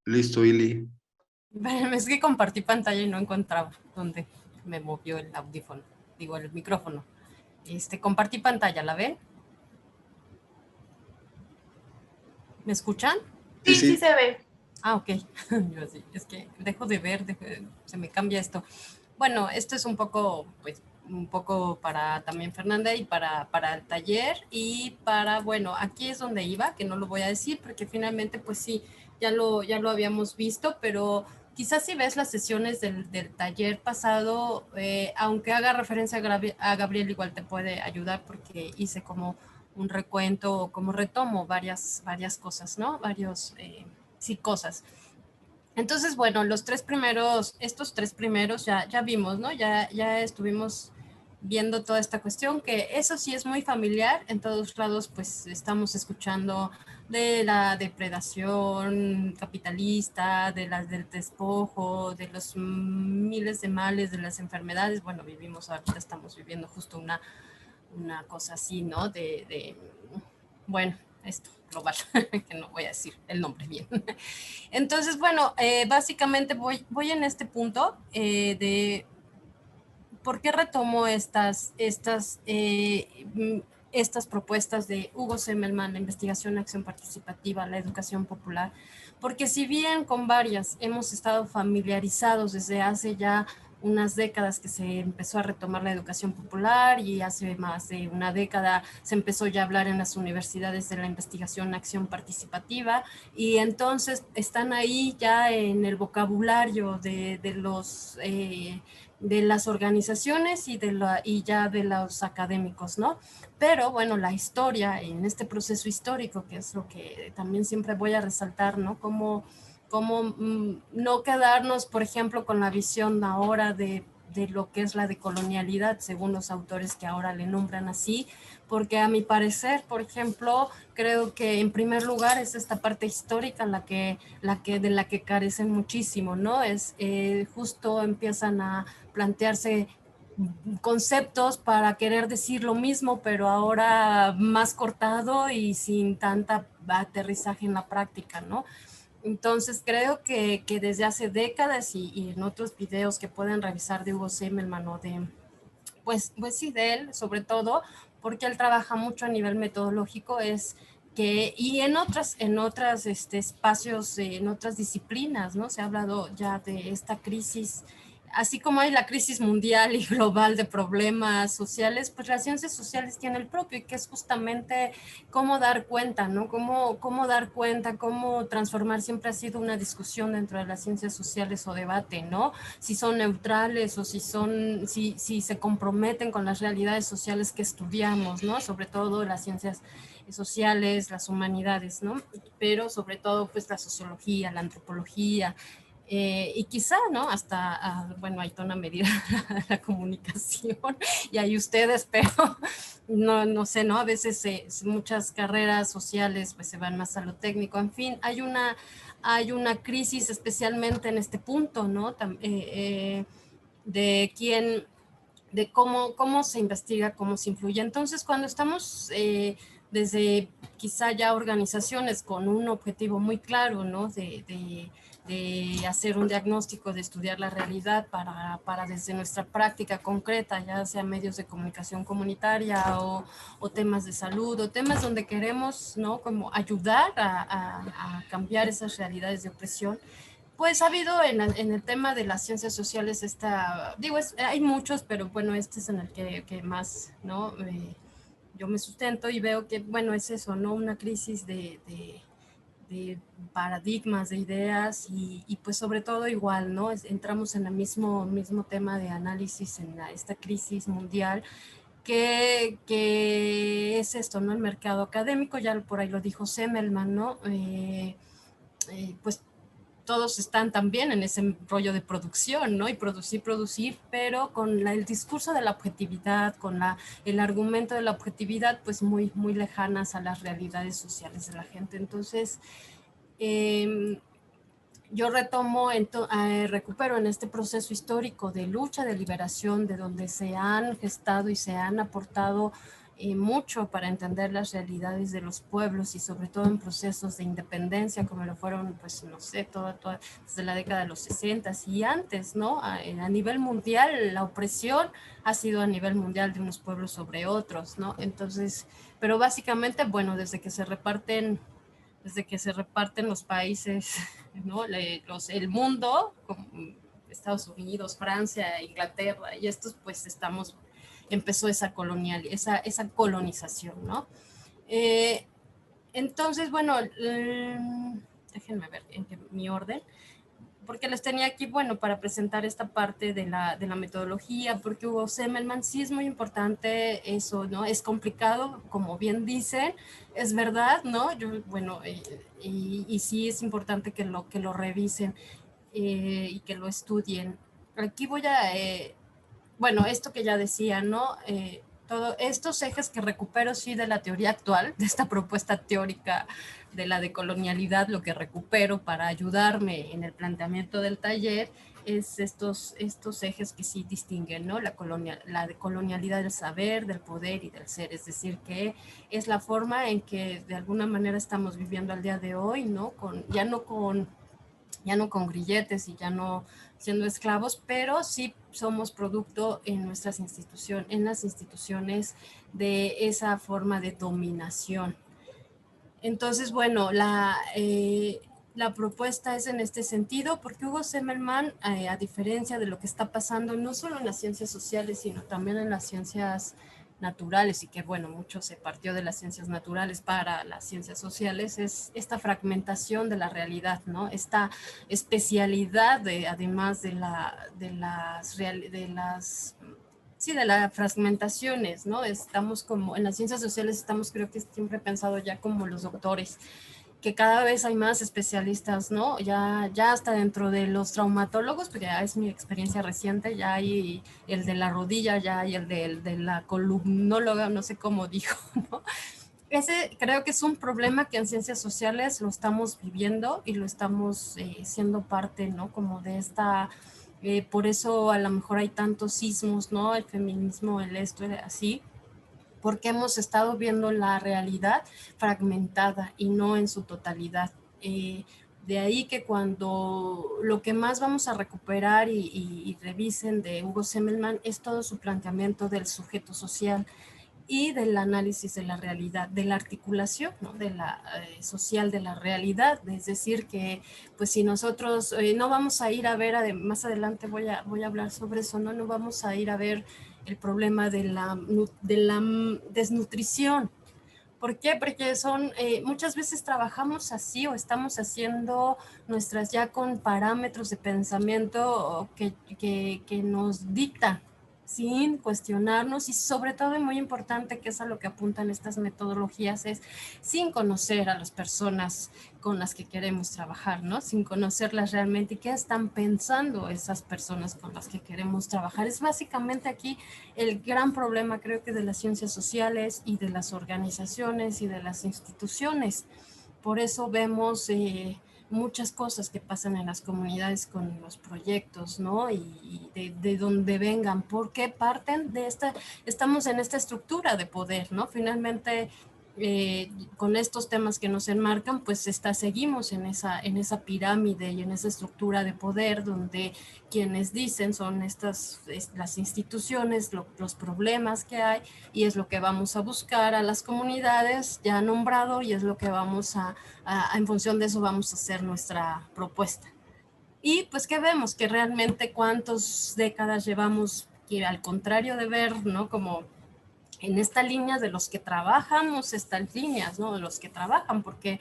Listo, Ili. Es que compartí pantalla y no encontraba dónde me movió el audífono, digo el micrófono. Compartí pantalla, ¿la ven? ¿Me escuchan? Sí, Sí, sí sí. se ve. Ah, ok. Yo así, es que dejo de ver, se me cambia esto. Bueno, esto es un poco para también Fernanda y para el taller y para, bueno, aquí es donde iba, que no lo voy a decir porque finalmente pues sí, ya lo habíamos visto, pero quizás si ves las sesiones del taller pasado, aunque haga referencia a Gabriel, igual te puede ayudar porque hice como un recuento, como retomo varias cosas, ¿no? Sí, cosas. Entonces, bueno, estos tres primeros ya vimos, ¿no? Ya estuvimos viendo toda esta cuestión, que eso sí es muy familiar, en todos lados pues estamos escuchando de la depredación capitalista, del despojo, de los miles de males, de las enfermedades. Bueno, ahorita estamos viviendo justo una cosa así, ¿no? Bueno, esto global, que no voy a decir el nombre bien. Entonces, bueno, básicamente voy en este punto de por qué retomo estas propuestas de Hugo Semmelman, la investigación, acción participativa, la educación popular, porque si bien con varias hemos estado familiarizados desde hace ya unas décadas que se empezó a retomar la educación popular y hace más de una década se empezó ya a hablar en las universidades de la investigación, acción participativa, y entonces están ahí ya en el vocabulario de las organizaciones y ya de los académicos, ¿no? Pero bueno, la historia, en este proceso histórico, que es lo que también siempre voy a resaltar, ¿no? Como no quedarnos, por ejemplo, con la visión ahora de lo que es la decolonialidad, según los autores que ahora le nombran así, porque a mi parecer, por ejemplo, creo que en primer lugar es esta parte histórica de la que carecen muchísimo, ¿no? Justo empiezan a plantearse conceptos para querer decir lo mismo, pero ahora más cortado y sin tanta aterrizaje en la práctica, ¿no? Entonces creo que desde hace décadas y en otros videos que pueden revisar de Hugo Semmelmann o de, pues sí, de él sobre todo, porque él trabaja mucho a nivel metodológico, es que, y en otras espacios, en otras disciplinas, ¿no? Se ha hablado ya de esta crisis, así como hay la crisis mundial y global de problemas sociales, pues las ciencias sociales tienen el propio, y que es justamente cómo dar cuenta, ¿no? Cómo dar cuenta, cómo transformar, siempre ha sido una discusión dentro de las ciencias sociales o debate, ¿no? Si son neutrales o si se comprometen con las realidades sociales que estudiamos, ¿no? Sobre todo las ciencias sociales, las humanidades, ¿no? Pero sobre todo, pues la sociología, la antropología, y quizá, ¿no? Hasta, bueno, hay una medida la comunicación, y hay ustedes, pero no sé, ¿no? A veces muchas carreras sociales pues se van más a lo técnico. En fin, hay una crisis especialmente en este punto, ¿no? De quién, de cómo se investiga, cómo se influye. Entonces, cuando estamos desde quizá ya organizaciones con un objetivo muy claro, ¿no? De hacer un diagnóstico, de estudiar la realidad para desde nuestra práctica concreta, ya sea medios de comunicación comunitaria o temas de salud, o temas donde queremos, ¿no? Como ayudar a cambiar esas realidades de opresión. Pues ha habido en el tema de las ciencias sociales hay muchos, pero bueno, este es en el que más, ¿no? Yo me sustento y veo que, bueno, es eso, ¿no? Una crisis de paradigmas, de ideas y pues sobre todo igual, ¿no? Entramos en el mismo tema de análisis en esta crisis mundial que es esto, ¿no? El mercado académico, ya por ahí lo dijo Semmelmann, ¿no? Pues todos están también en ese rollo de producción, ¿no? Y producir, pero con el discurso de la objetividad, con el argumento de la objetividad, pues muy, muy lejanas a las realidades sociales de la gente. Entonces, yo recupero en este proceso histórico de lucha, de liberación, de donde se han gestado y se han aportado mucho para entender las realidades de los pueblos, y sobre todo en procesos de independencia, como lo fueron, pues no sé, desde la década de los 60 y antes, ¿no? A nivel mundial, la opresión ha sido a nivel mundial de unos pueblos sobre otros, ¿no? Entonces, pero básicamente, bueno, desde que se reparten los países, ¿no? El mundo, como Estados Unidos, Francia, Inglaterra, y estos, pues empezó esa colonización, ¿no? Entonces, bueno, déjenme ver mi orden, porque les tenía aquí, bueno, para presentar esta parte de la metodología, porque Hugo Semmelmann sí es muy importante eso, ¿no? Es complicado, como bien dicen, es verdad, ¿no? Bueno, y sí es importante que lo revisen y que lo estudien. Aquí voy a, bueno, esto que ya decía, ¿no? Todos estos ejes que recupero, sí, de la teoría actual, de esta propuesta teórica de la decolonialidad, lo que recupero para ayudarme en el planteamiento del taller es estos ejes que sí distinguen, ¿no? La decolonialidad del saber, del poder y del ser, es decir, que es la forma en que de alguna manera estamos viviendo al día de hoy, ¿no? Ya no con grilletes y ya no siendo esclavos, pero sí somos producto en las instituciones de esa forma de dominación. Entonces, bueno, la propuesta es en este sentido, porque Hugo Semmelmann, a diferencia de lo que está pasando no solo en las ciencias sociales, sino también en las ciencias naturales, y que bueno, mucho se partió de las ciencias naturales para las ciencias sociales, es esta fragmentación de la realidad, ¿no? Esta especialidad además de las fragmentaciones, ¿no? Estamos como, en las ciencias sociales estamos, creo que siempre he pensado ya como los doctores, que cada vez hay más especialistas, ¿no? Ya hasta dentro de los traumatólogos, porque ya es mi experiencia reciente, ya hay el de la rodilla, ya hay el de la columnóloga, no sé cómo dijo, ¿no? Ese creo que es un problema que en ciencias sociales lo estamos viviendo y lo estamos siendo parte, ¿no? Como de esta... por eso a lo mejor hay tantos sismos, ¿no? El feminismo, esto, así, porque hemos estado viendo la realidad fragmentada y no en su totalidad. De ahí que cuando lo que más vamos a recuperar y revisen de Hugo Semmelmann es todo su planteamiento del sujeto social y del análisis de la realidad, de la articulación, ¿no? De la social de la realidad. Es decir, que pues si nosotros no vamos a ir a ver, más adelante voy a hablar sobre eso, no vamos a ir a ver el problema de la desnutrición. ¿Por qué? Porque muchas veces trabajamos así o estamos haciendo nuestras ya con parámetros de pensamiento que nos dictan sin cuestionarnos y sobre todo, y muy importante, que es a lo que apuntan estas metodologías, es sin conocer a las personas con las que queremos trabajar, ¿no? Sin conocerlas realmente y qué están pensando esas personas con las que queremos trabajar. Es básicamente aquí el gran problema, creo que, de las ciencias sociales y de las organizaciones y de las instituciones. Por eso vemos muchas cosas que pasan en las comunidades con los proyectos, ¿no? Y de donde vengan, porque parten de estamos en esta estructura de poder, ¿no? Finalmente, con estos temas que nos enmarcan, pues seguimos en esa pirámide y en esa estructura de poder donde quienes dicen son las instituciones, los problemas que hay, y es lo que vamos a buscar a las comunidades ya nombrado, y es lo que vamos en función de eso vamos a hacer nuestra propuesta. Y pues que vemos que realmente cuántas décadas llevamos, que al contrario de ver, ¿no? Como en esta línea de los que trabajamos, estas líneas, ¿no? De los que trabajan, porque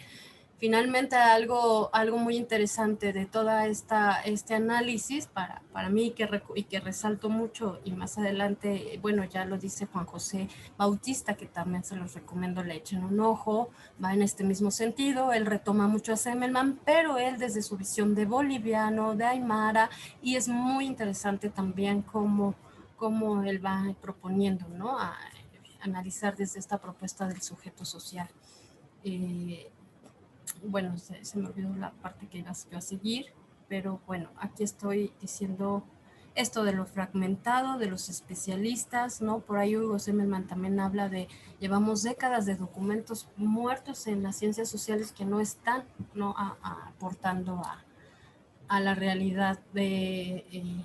finalmente algo muy interesante de toda este análisis para mí y que resalto mucho, y más adelante, bueno, ya lo dice Juan José Bautista, que también se los recomiendo, le echen un ojo, va en este mismo sentido. Él retoma mucho a Semmelmann, pero él desde su visión de boliviano, de aymara, y es muy interesante también cómo él va proponiendo, ¿no? A analizar desde esta propuesta del sujeto social. Bueno, se me olvidó la parte que iba a seguir, pero bueno, aquí estoy diciendo esto de lo fragmentado, de los especialistas, ¿no? Por ahí Hugo Semmelmann también habla llevamos décadas de documentos muertos en las ciencias sociales que no están, ¿no? aportando a la realidad en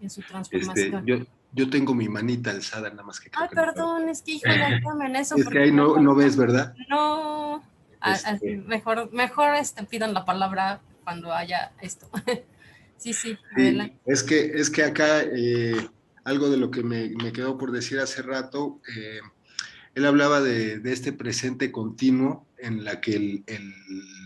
su transformación. Yo tengo mi manita alzada, nada más que creo que perdón, no, es que híjole, ayúdame en eso. Es que ahí no ves, ¿verdad? No, mejor pidan la palabra cuando haya esto. Sí, adelante. Es que acá algo de lo que me quedó por decir hace rato, él hablaba de este presente continuo en la que el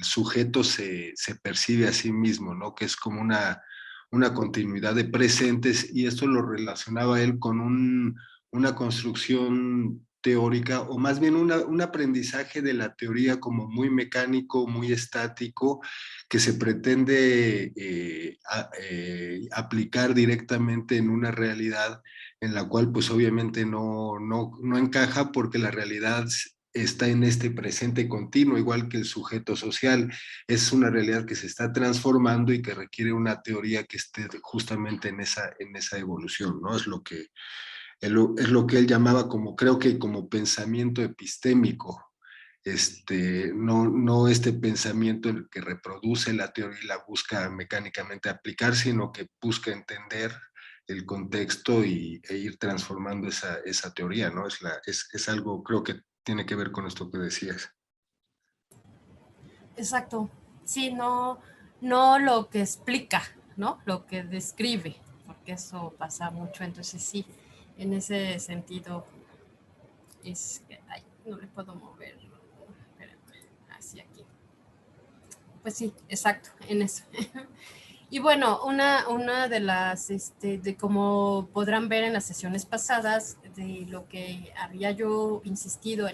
sujeto se percibe a sí mismo, ¿no? Que es como una continuidad de presentes, y esto lo relacionaba él con una construcción teórica, o más bien un aprendizaje de la teoría como muy mecánico, muy estático, que se pretende aplicar directamente en una realidad en la cual pues obviamente no encaja, porque la realidad está en este presente continuo, igual que el sujeto social. Es una realidad que se está transformando y que requiere una teoría que esté justamente en esa evolución, ¿no? Es lo que él llamaba creo que como pensamiento epistémico. No este pensamiento en el que reproduce la teoría y la busca mecánicamente aplicar, sino que busca entender el contexto e ir transformando esa teoría, ¿no? Es algo, creo que tiene que ver con esto que decías. Exacto. Sí, no lo que explica, ¿no? Lo que describe, porque eso pasa mucho. Entonces sí, en ese sentido es que, no le puedo mover. Así aquí. Pues sí, exacto, en eso. Y bueno, una de las, de como podrán ver en las sesiones pasadas, de lo que había yo insistido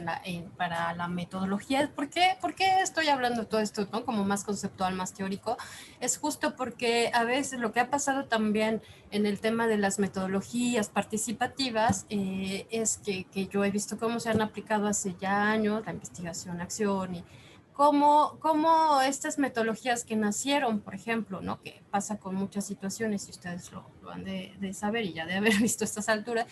para la metodología, ¿por qué estoy hablando de todo esto, ¿no? Como más conceptual, más teórico? Es justo porque a veces lo que ha pasado también en el tema de las metodologías participativas es que yo he visto cómo se han aplicado hace ya años la investigación-acción y cómo estas metodologías que nacieron, por ejemplo, ¿no? Que pasa con muchas situaciones, y ustedes lo han de saber y ya de haber visto a estas alturas,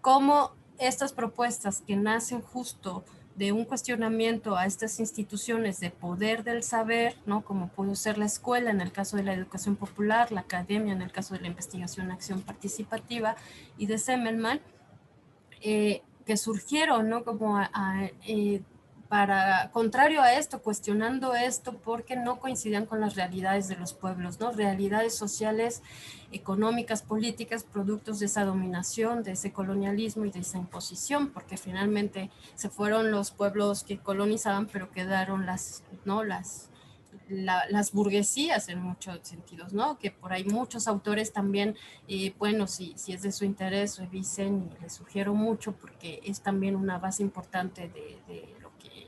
cómo estas propuestas que nacen justo de un cuestionamiento a estas instituciones de poder del saber, ¿no? Como pudo ser la escuela en el caso de la educación popular, la academia en el caso de la investigación acción participativa y de Semmelman, que surgieron, ¿no? Como para, contrario a esto, cuestionando esto porque no coincidían con las realidades de los pueblos, ¿no? Realidades sociales, económicas, políticas, productos de esa dominación, de ese colonialismo y de esa imposición, porque finalmente se fueron los pueblos que colonizaban, pero quedaron las burguesías en muchos sentidos, ¿no? Que por ahí muchos autores también, bueno, si es de su interés, revisen y les sugiero mucho porque es también una base importante de lo que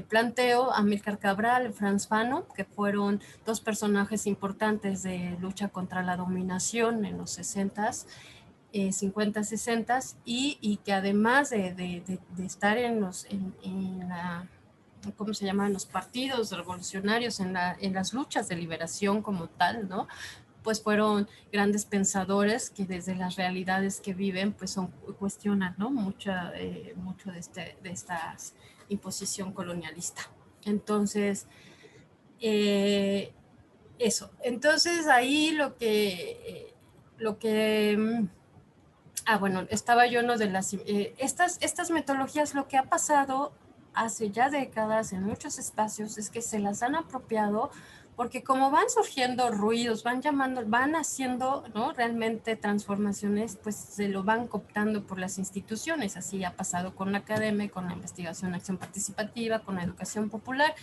planteo. Amílcar Cabral, Franz Fanon, que fueron dos personajes importantes de lucha contra la dominación en los 60s, 50, 60s, y que además de estar en la ¿cómo se llaman? Los partidos revolucionarios en las luchas de liberación como tal, ¿no? Pues fueron grandes pensadores que desde las realidades que viven, pues cuestionan, ¿no? Mucho de esta imposición colonialista. Entonces, eso. Entonces, ahí lo que bueno, estaba yo en lo de las, estas metodologías, lo que ha pasado hace ya décadas en muchos espacios es que se las han apropiado porque como van surgiendo ruidos, van haciendo, ¿no? Realmente transformaciones, pues se lo van cooptando por las instituciones. Así ha pasado con la academia, con la investigación acción participativa, con la educación popular.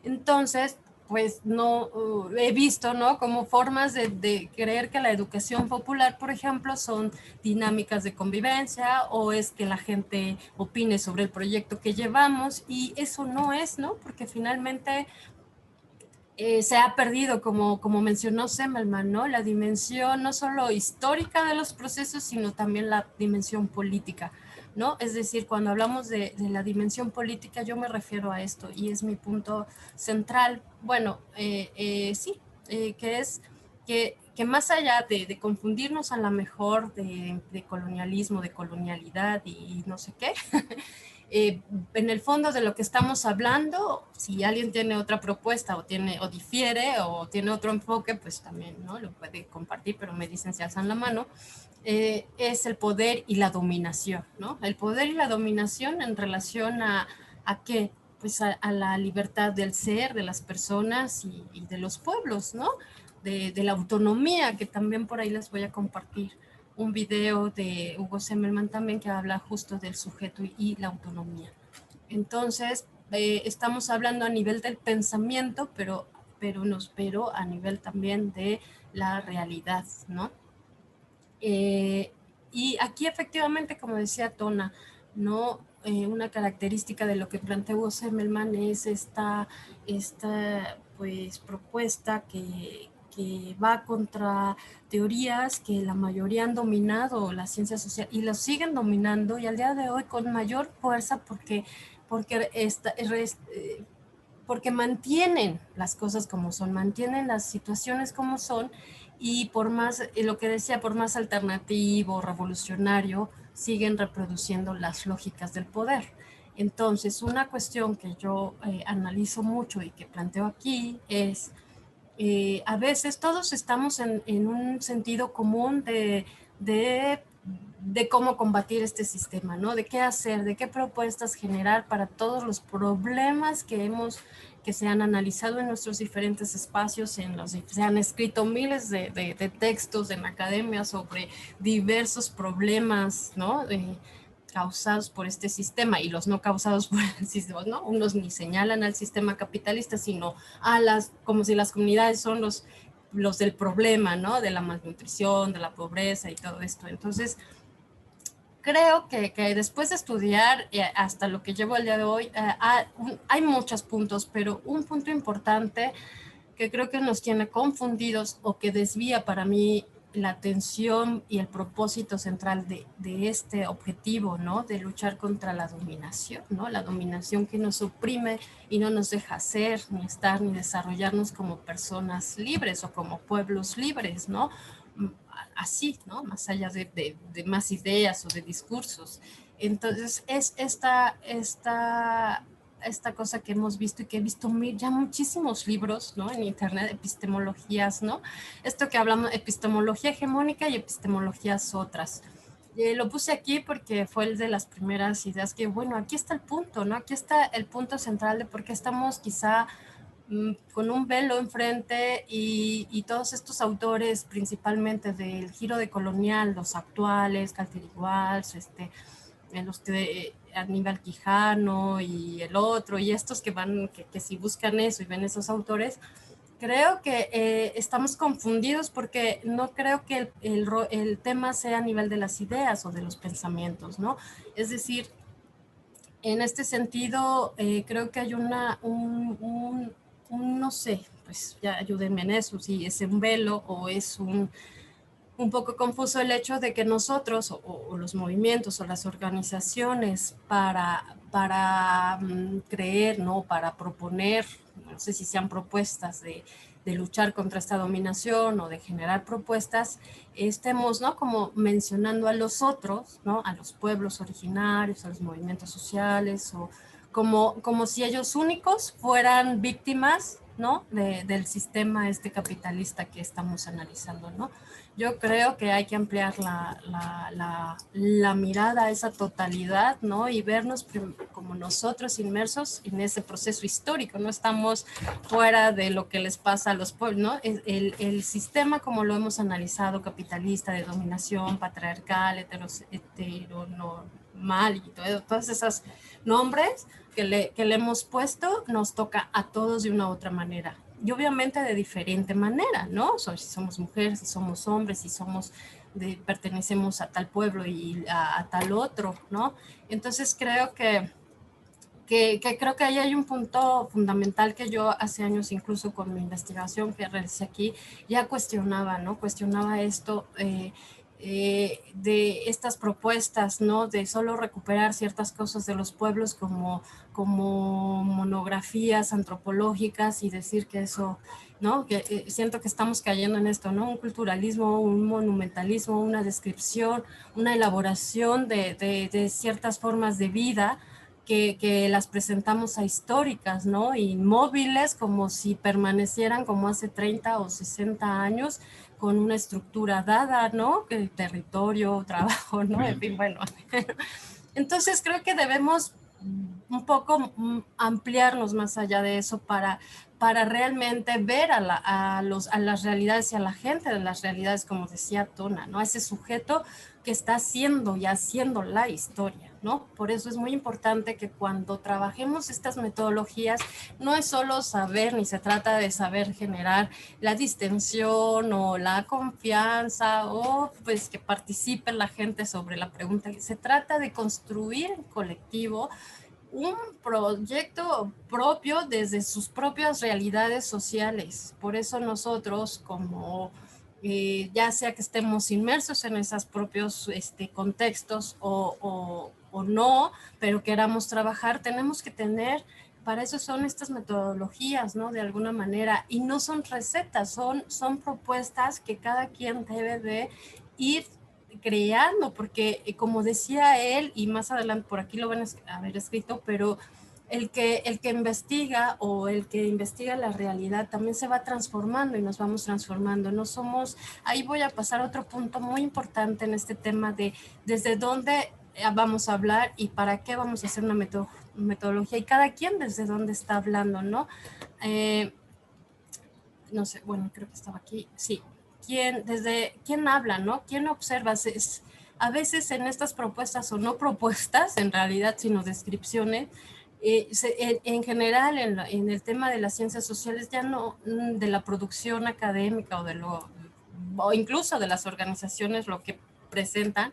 Entonces, pues no he visto, ¿no? Como formas de creer que la educación popular, por ejemplo, son dinámicas de convivencia o es que la gente opine sobre el proyecto que llevamos y eso no es, ¿no? Porque finalmente se ha perdido, como mencionó Semmelman, ¿no? La dimensión no solo histórica de los procesos, sino también la dimensión política, ¿no? Es decir, cuando hablamos de la dimensión política, yo me refiero a esto y es mi punto central. Bueno, sí, que es que más allá de confundirnos a lo mejor de colonialismo, de colonialidad y no sé qué, en el fondo de lo que estamos hablando, si alguien tiene otra propuesta o difiere o tiene otro enfoque, pues también, ¿no? Lo puede compartir, pero me dicen si alzan la mano. Es el poder y la dominación, ¿no? El poder y la dominación en relación ¿a qué? Pues a la libertad del ser, de las personas y de los pueblos, ¿no? De la autonomía, que también por ahí les voy a compartir un video de Hugo Semmelman también que habla justo del sujeto y la autonomía. Entonces, estamos hablando a nivel del pensamiento, pero a nivel también de la realidad, ¿no? Y aquí efectivamente, como decía Tona, ¿no? Una característica de lo que plantea Hugo Semmelman es esta pues, propuesta que va contra teorías que la mayoría han dominado la ciencia social y lo siguen dominando y al día de hoy con mayor fuerza porque mantienen las cosas como son, mantienen las situaciones como son y por más, lo que decía, por más alternativo, revolucionario, siguen reproduciendo las lógicas del poder. Entonces, una cuestión que yo analizo mucho y que planteo aquí es, a veces todos estamos en un sentido común de cómo combatir este sistema, ¿no? De qué hacer, de qué propuestas generar para todos los problemas que se han analizado en nuestros diferentes espacios, se han escrito miles de textos en la academia sobre diversos problemas, ¿no? Causados por este sistema y los no causados por el sistema, ¿no? Unos ni señalan al sistema capitalista, sino como si las comunidades son los del problema, ¿no? De la malnutrición, de la pobreza y todo esto. Entonces, creo que después de estudiar hasta lo que llevo el día de hoy, hay muchos puntos, pero un punto importante que creo que nos tiene confundidos o que desvía para mí la atención y el propósito central de este objetivo, ¿no? De luchar contra la dominación, ¿no? La dominación que nos oprime y no nos deja ser, ni estar, ni desarrollarnos como personas libres o como pueblos libres, ¿no? así, ¿no? Más allá de más ideas o de discursos. Entonces, es esta cosa que hemos visto y que he visto ya muchísimos libros, ¿no? En internet, epistemologías, ¿no? Esto que hablamos, epistemología hegemónica y epistemologías otras. Lo puse aquí porque fue el de las primeras ideas que, bueno, aquí está el punto, ¿no? Aquí está el punto central de por qué estamos quizá con un velo enfrente y todos estos autores, principalmente del giro de colonial, los actuales, Calderiguals, los de Aníbal Quijano y el otro, y estos que si buscan eso y ven esos autores, creo que estamos confundidos porque no creo que el tema sea a nivel de las ideas o de los pensamientos, ¿no? Es decir, en este sentido, creo que hay no sé, pues ya ayúdenme en eso, si es un velo o es un poco confuso el hecho de que nosotros o los movimientos o las organizaciones para creer, ¿no? Para proponer, no sé si sean propuestas de luchar contra esta dominación o de generar propuestas, estemos, ¿no? Como mencionando a los otros, ¿no? A los pueblos originarios, a los movimientos sociales, o como si ellos únicos fueran víctimas, ¿no? Del sistema capitalista que estamos analizando, ¿no? Yo creo que hay que ampliar la mirada a esa totalidad, ¿no? Y vernos como nosotros inmersos en ese proceso histórico, no estamos fuera de lo que les pasa a los pueblos, ¿no? El sistema como lo hemos analizado, capitalista, de dominación, patriarcal, heteronormal y todos esos nombres que le hemos puesto, nos toca a todos de una u otra manera. Y obviamente de diferente manera, ¿no? Si somos mujeres, si somos hombres, si pertenecemos a tal pueblo y a tal otro, ¿no? Entonces creo que ahí hay un punto fundamental que yo hace años, incluso con mi investigación que realicé aquí, ya cuestionaba, ¿no? Cuestionaba esto de estas propuestas, ¿no? De solo recuperar ciertas cosas de los pueblos como monografías antropológicas y decir que eso, ¿no? Que siento que estamos cayendo en esto, ¿no? Un culturalismo, un monumentalismo, una descripción, una elaboración de ciertas formas de vida que las presentamos a históricas, ¿no? Inmóviles, como si permanecieran como hace 30 o 60 años, con una estructura dada, ¿no? El territorio, trabajo, ¿no? En fin, bueno. Entonces creo que debemos un poco ampliarnos más allá de eso para realmente ver a las realidades y a la gente de las realidades, como decía Tona, ¿no? A ese sujeto que está haciendo y haciendo la historia, ¿no? Por eso es muy importante que cuando trabajemos estas metodologías, no es solo saber, ni se trata de saber generar la distensión o la confianza o pues que participe la gente sobre la pregunta. Se trata de construir en colectivo un proyecto propio desde sus propias realidades sociales. Por eso nosotros como ya sea que estemos inmersos en esos propios contextos o no, pero queramos trabajar, tenemos que tener, para eso son estas metodologías, ¿no? De alguna manera, y no son recetas, son propuestas que cada quien debe de ir creando, porque como decía él, y más adelante por aquí lo van a haber escrito, pero el que investiga o el que investiga la realidad también se va transformando y nos vamos transformando. No somos, ahí voy a pasar a otro punto muy importante en este tema de desde dónde vamos a hablar y para qué vamos a hacer una metodología y cada quien desde dónde está hablando, ¿no? No sé, bueno, creo que estaba aquí, sí. ¿Quién habla, no? ¿Quién observa? A veces en estas propuestas o no propuestas, en realidad, sino descripciones, en general en el tema de las ciencias sociales, ya no de la producción académica o incluso de las organizaciones, lo que presentan,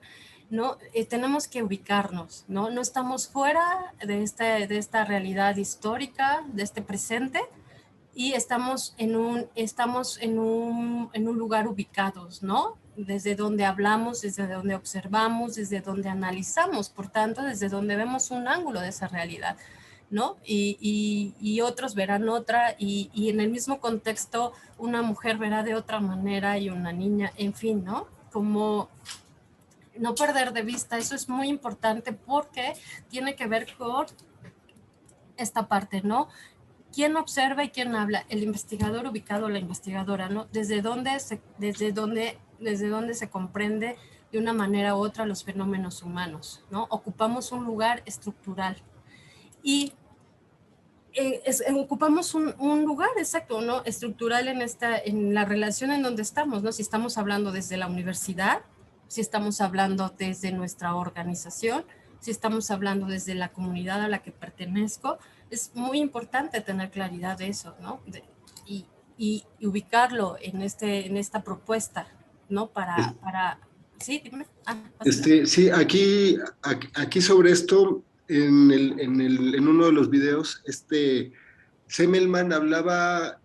¿no? Tenemos que ubicarnos, ¿no? No estamos fuera de esta realidad histórica, de este presente, y estamos en un lugar ubicados, ¿no? Desde donde hablamos, desde donde observamos, desde donde analizamos, por tanto, desde donde vemos un ángulo de esa realidad, ¿no? Y otros verán otra, y en el mismo contexto una mujer verá de otra manera y una niña, en fin, ¿no? como no perder de vista, eso es muy importante porque tiene que ver con esta parte, ¿no? ¿Quién observa y quién habla? El investigador ubicado o la investigadora, ¿no? Desde dónde se comprende de una manera u otra los fenómenos humanos, ¿no? Ocupamos un lugar estructural y ocupamos un lugar exacto, ¿no? Estructural en la relación en donde estamos, ¿no? Si estamos hablando desde la universidad, si estamos hablando desde nuestra organización, si estamos hablando desde la comunidad a la que pertenezco, es muy importante tener claridad de eso, ¿no? Y ubicarlo en esta propuesta, ¿no? Sí, dime. Sí, aquí sobre esto, en uno de los videos, Semmelman hablaba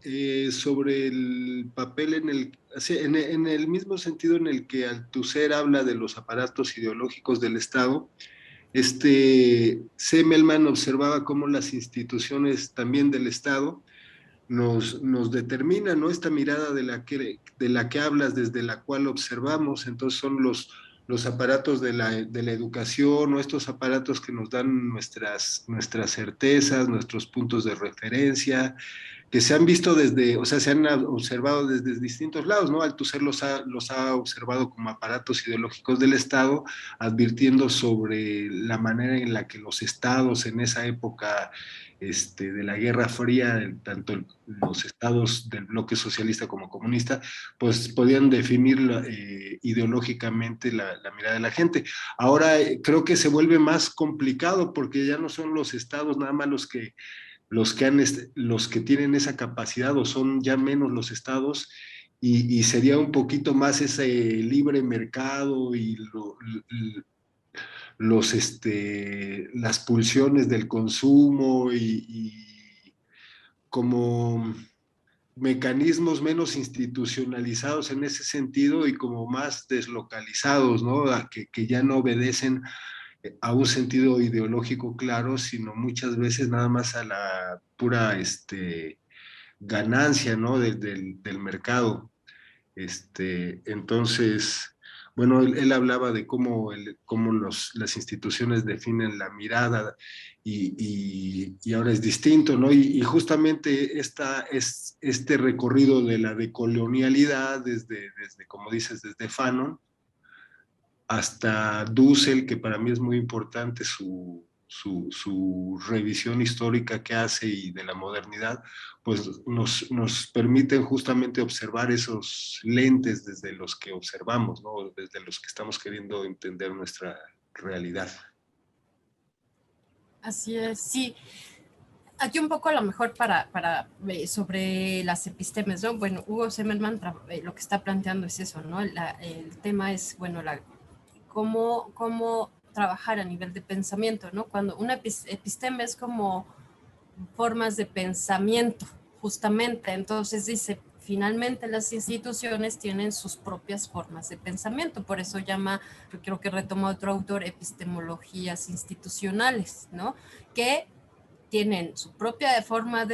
sobre el papel en el mismo sentido en el que Althusser habla de los aparatos ideológicos del Estado. Semmelman observaba cómo las instituciones también del Estado nos determinan, ¿no? Esta mirada de la que hablas, desde la cual observamos. Entonces son los aparatos de la educación, o estos aparatos que nos dan nuestras certezas, nuestros puntos de referencia, que se han visto se han observado desde distintos lados, ¿no? Althusser los ha observado como aparatos ideológicos del Estado, advirtiendo sobre la manera en la que los estados en esa época de la Guerra Fría, tanto los estados del bloque socialista como comunista, pues podían definir ideológicamente la mirada de la gente. Ahora creo que se vuelve más complicado porque ya no son los estados nada más los que tienen esa capacidad, o son ya menos los estados, y sería un poquito más ese libre mercado y las pulsiones del consumo y como mecanismos menos institucionalizados en ese sentido y como más deslocalizados, ¿no? Que ya no obedecen a un sentido ideológico claro, sino muchas veces nada más a la pura ganancia, ¿no? del mercado. Entonces, bueno, él hablaba de cómo las instituciones definen la mirada y ahora es distinto, ¿no? Y justamente este recorrido de la decolonialidad, desde, como dices, desde Fanon hasta Dussel, que para mí es muy importante su revisión histórica que hace y de la modernidad, pues nos permiten justamente observar esos lentes desde los que observamos, ¿no? Desde los que estamos queriendo entender nuestra realidad. Así es, sí. Aquí un poco a lo mejor sobre las epistemes, ¿no? Bueno, Hugo Semmelman lo que está planteando es eso, ¿no? El tema es, bueno, cómo trabajar a nivel de pensamiento, ¿no? Cuando una episteme es como formas de pensamiento, justamente. Entonces dice, finalmente las instituciones tienen sus propias formas de pensamiento, por eso creo que retoma otro autor, epistemologías institucionales, ¿no? Que tienen su propia forma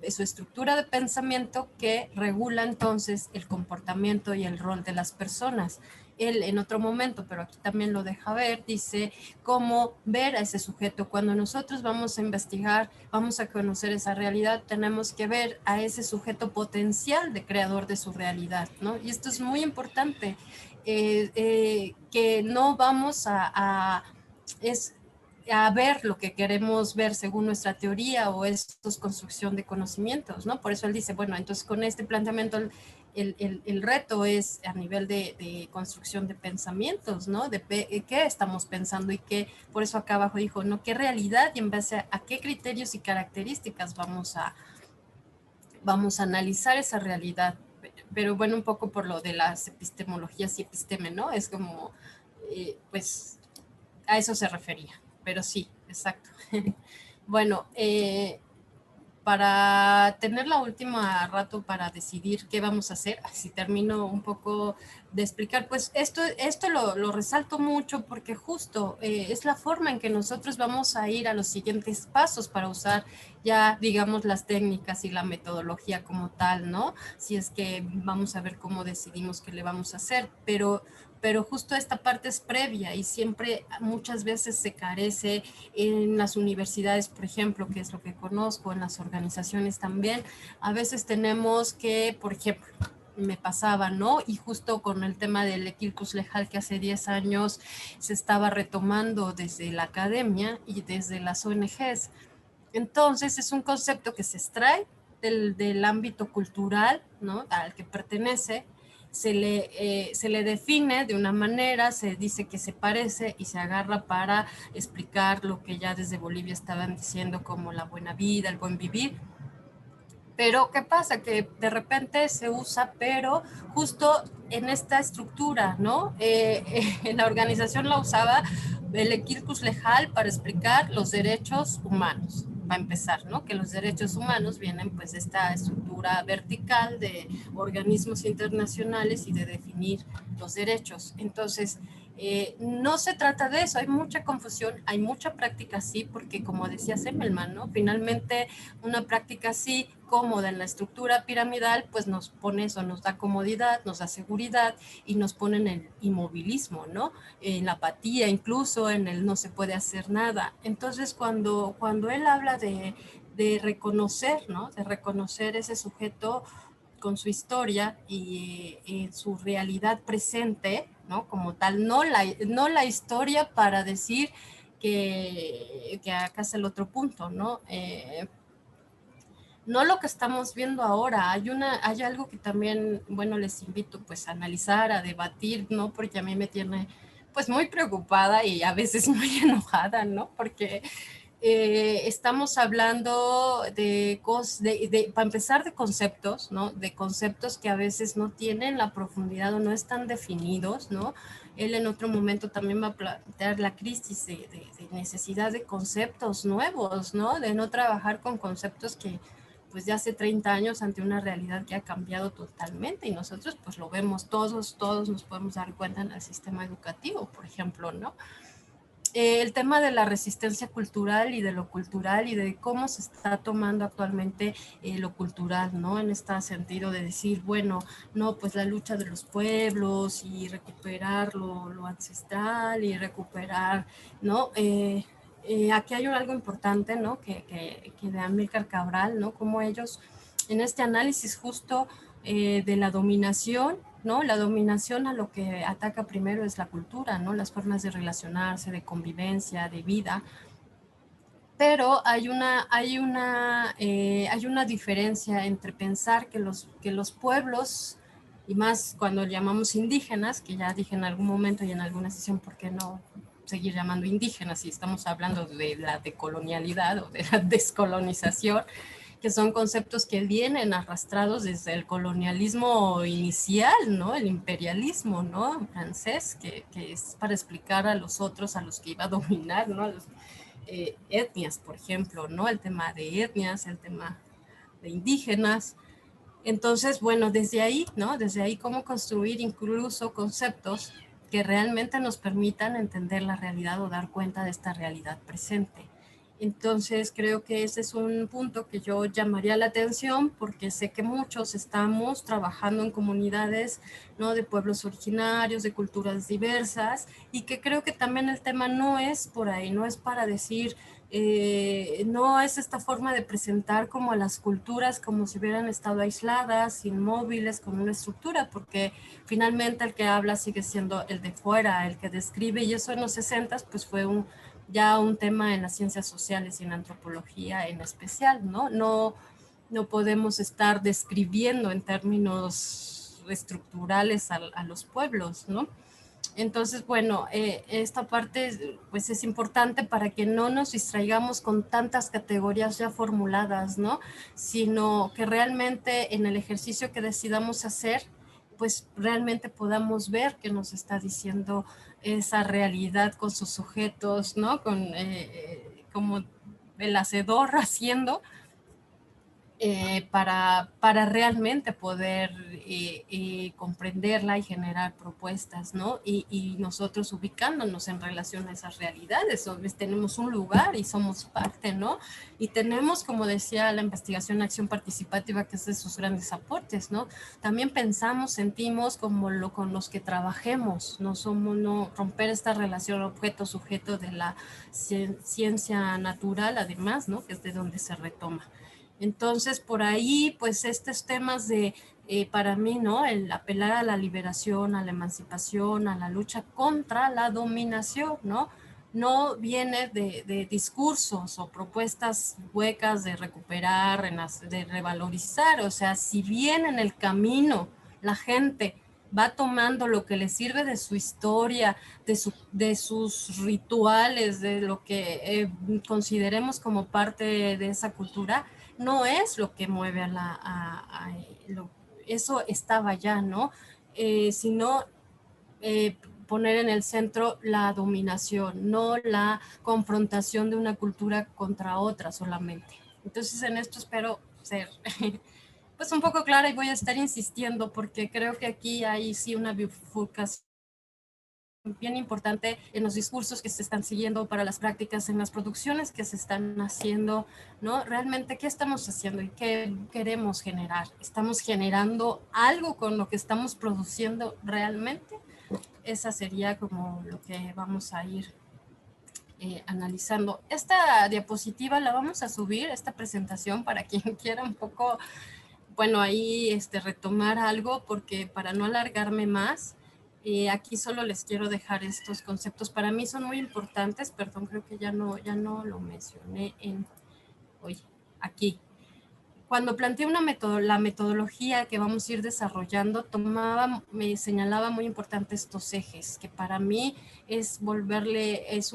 su estructura de pensamiento que regula entonces el comportamiento y el rol de las personas. Él en otro momento, pero aquí también lo deja ver, dice cómo ver a ese sujeto. Cuando nosotros vamos a investigar, vamos a conocer esa realidad, tenemos que ver a ese sujeto potencial de creador de su realidad, ¿no? Y esto es muy importante, que no vamos a ver lo que queremos ver según nuestra teoría, o esto es construcción de conocimientos, ¿no? Por eso él dice, bueno, entonces con este planteamiento el reto es a nivel de construcción de pensamientos, ¿no? De qué estamos pensando y por eso acá abajo dijo, ¿no? ¿Qué realidad y en base a qué criterios y características vamos a analizar esa realidad? Pero bueno, un poco por lo de las epistemologías y episteme, ¿no? Es como, pues, a eso se refería. Pero sí, exacto. Bueno, para tener la última rato para decidir qué vamos a hacer, si termino un poco de explicar, pues esto lo resalto mucho porque justo es la forma en que nosotros vamos a ir a los siguientes pasos para usar ya, digamos, las técnicas y la metodología como tal, ¿no? Si es que vamos a ver cómo decidimos qué le vamos a hacer, pero pero justo esta parte es previa y siempre muchas veces se carece en las universidades, por ejemplo, que es lo que conozco, en las organizaciones también. A veces tenemos que, por ejemplo, me pasaba, ¿no? Y justo con el tema del Equilcus Lejal, que hace 10 años se estaba retomando desde la academia y desde las ONGs. Entonces es un concepto que se extrae del ámbito cultural, ¿no?, al que pertenece, se le define de una manera, se dice que se parece y se agarra para explicar lo que ya desde Bolivia estaban diciendo como la buena vida, el buen vivir. Pero ¿qué pasa? Que de repente se usa, pero justo en esta estructura, ¿no? En la organización la usaba el Equilcus Lejal para explicar los derechos humanos, para empezar, ¿no? Que los derechos humanos vienen pues de esta estructura vertical de organismos internacionales y de definir los derechos. Entonces, no se trata de eso, hay mucha confusión, hay mucha práctica así, porque como decía Semmelman, ¿no? Finalmente una práctica así cómoda en la estructura piramidal, pues nos pone eso, nos da comodidad, nos da seguridad y nos pone en el inmovilismo, ¿no? En la apatía, incluso en el no se puede hacer nada. Entonces, cuando él habla de reconocer, ¿no? De reconocer ese sujeto con su historia y su realidad presente, ¿no? Como tal, no la historia para decir que acá es el otro punto, ¿no? No lo que estamos viendo ahora, hay algo que también, bueno, les invito pues a analizar, a debatir, ¿no? Porque a mí me tiene pues muy preocupada y a veces muy enojada, ¿no? Porque estamos hablando para empezar, de conceptos, ¿no? De conceptos que a veces no tienen la profundidad o no están definidos, ¿no? Él en otro momento también va a plantear la crisis de necesidad de conceptos nuevos, ¿no? De no trabajar con conceptos que pues de hace 30 años ante una realidad que ha cambiado totalmente y nosotros pues lo vemos todos nos podemos dar cuenta en el sistema educativo, por ejemplo, ¿no? El tema de la resistencia cultural y de lo cultural y de cómo se está tomando actualmente lo cultural, ¿no? En este sentido de decir, bueno, no, pues la lucha de los pueblos y recuperar lo ancestral y recuperar, ¿no? Aquí hay algo importante, ¿no? Que de Amílcar Cabral, ¿no? Como ellos en este análisis justo de la dominación, ¿no? La dominación a lo que ataca primero es la cultura, ¿no? Las formas de relacionarse, de convivencia, de vida. Pero hay una diferencia entre pensar que los pueblos, y más cuando llamamos indígenas, que ya dije en algún momento y en alguna sesión, ¿por qué no seguir llamando indígenas si estamos hablando de la decolonialidad o de la descolonización? Que son conceptos que vienen arrastrados desde el colonialismo inicial, ¿no? El imperialismo, ¿no? Francés, que es para explicar a los otros, a los que iba a dominar, ¿no? A los, etnias, por ejemplo, ¿no? El tema de etnias, el tema de indígenas. Entonces, bueno, desde ahí, ¿no? Desde ahí cómo construir incluso conceptos que realmente nos permitan entender la realidad o dar cuenta de esta realidad presente. Entonces creo que ese es un punto que yo llamaría la atención porque sé que muchos estamos trabajando en comunidades, ¿no? De pueblos originarios, de culturas diversas y que creo que también el tema no es por ahí, no es para decir, no es esta forma de presentar como a las culturas como si hubieran estado aisladas, inmóviles, con una estructura, porque finalmente el que habla sigue siendo el de fuera, el que describe, y eso en los 60s pues fue ya un tema en las ciencias sociales y en antropología en especial, ¿no? No podemos estar describiendo en términos estructurales a los pueblos, ¿no? Entonces, bueno, esta parte pues es importante para que no nos distraigamos con tantas categorías ya formuladas, ¿no? Sino que realmente en el ejercicio que decidamos hacer, pues realmente podamos ver qué nos está diciendo esa realidad con sus sujetos, ¿no? Con como el hacedor haciendo, para realmente poder comprenderla y generar propuestas, ¿no? Y nosotros ubicándonos en relación a esas realidades, tenemos un lugar y somos parte, ¿no? Y tenemos, como decía, la investigación acción participativa, que es de sus grandes aportes, ¿no? También pensamos, sentimos como con los que trabajemos, no romper esta relación objeto-sujeto de la ciencia natural, además, ¿no? Que es de donde se retoma. Entonces, por ahí, pues estos temas de, para mí, ¿no? El apelar a la liberación, a la emancipación, a la lucha contra la dominación, ¿no? No viene de discursos o propuestas huecas de recuperar, de revalorizar. O sea, si bien en el camino la gente va tomando lo que le sirve de su historia, de sus rituales, de lo que consideremos como parte de esa cultura, no es lo que mueve eso estaba ya, ¿no? Sino poner en el centro la dominación, no la confrontación de una cultura contra otra solamente. Entonces en esto espero ser pues un poco clara y voy a estar insistiendo porque creo que aquí hay sí una bifurcación bien importante en los discursos que se están siguiendo para las prácticas, en las producciones que se están haciendo, ¿no? Realmente, ¿qué estamos haciendo y qué queremos generar? ¿Estamos generando algo con lo que estamos produciendo realmente? Esa sería como lo que vamos a ir analizando. Esta diapositiva la vamos a subir, esta presentación, para quien quiera un poco, bueno, ahí retomar algo, porque para no alargarme más, aquí solo les quiero dejar estos conceptos. Para mí son muy importantes, perdón, creo que ya no lo mencioné hoy, aquí. Cuando planteé la metodología que vamos a ir desarrollando, me señalaba muy importante estos ejes, que para mí es es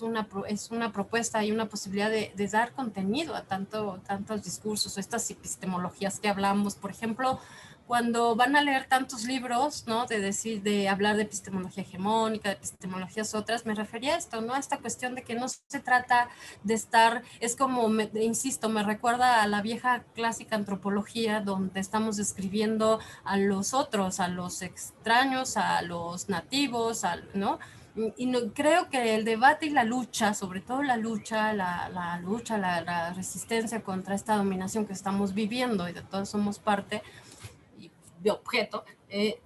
una propuesta y una posibilidad de dar contenido a tantos discursos, estas epistemologías que hablamos. Por ejemplo, cuando van a leer tantos libros, ¿no? De hablar de epistemología hegemónica, de epistemologías otras, me refería a esto, ¿no? A esta cuestión de que no se trata de estar, es como, insisto, me recuerda a la vieja clásica antropología, donde estamos describiendo a los otros, a los extraños, a los nativos, ¿no? Y no, creo que el debate y la lucha, sobre todo la resistencia contra esta dominación que estamos viviendo y de todos somos parte, de objeto,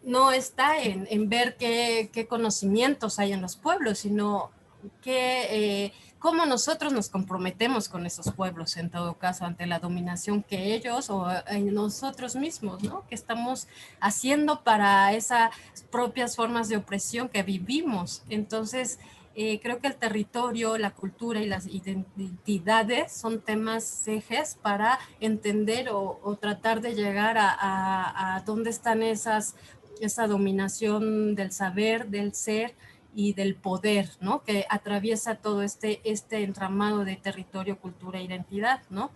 no está en ver qué conocimientos hay en los pueblos, sino cómo nosotros nos comprometemos con esos pueblos, en todo caso, ante la dominación que ellos o en nosotros mismos, ¿no? Que estamos haciendo para esas propias formas de opresión que vivimos. Entonces, creo que el territorio, la cultura y las identidades son temas ejes para entender o tratar de llegar a dónde están esa dominación del saber, del ser y del poder, ¿no? Que atraviesa todo este entramado de territorio, cultura e identidad, ¿no?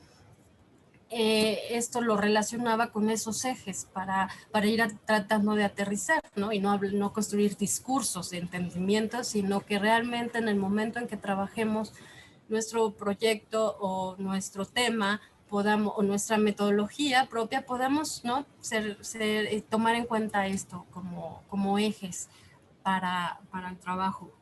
Esto lo relacionaba con esos ejes para ir tratando de aterrizar, ¿no? Y no construir discursos de entendimiento, sino que realmente en el momento en que trabajemos nuestro proyecto o nuestro tema, o nuestra metodología propia, podamos, ¿no? Tomar en cuenta esto como ejes para el trabajo.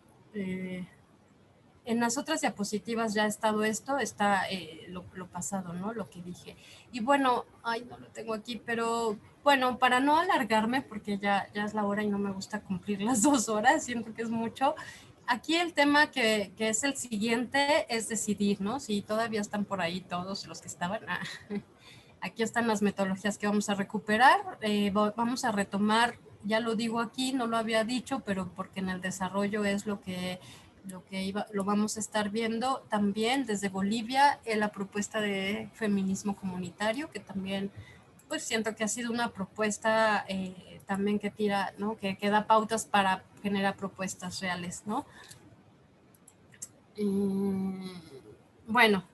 En las otras diapositivas ya ha estado esto, está lo pasado, ¿no? Lo que dije. Y bueno, no lo tengo aquí, pero bueno, para no alargarme, porque ya es la hora y no me gusta cumplir las 2 horas, siento que es mucho. Aquí el tema que es el siguiente es decidir, ¿no? Si todavía están por ahí todos los que estaban. Aquí están las metodologías que vamos a recuperar. Vamos a retomar, ya lo digo aquí, no lo había dicho, pero porque en el desarrollo es lo vamos a estar viendo también desde Bolivia, la propuesta de feminismo comunitario, que también pues siento que ha sido una propuesta también que tira, ¿no? Que da pautas para generar propuestas reales, ¿no? Bueno,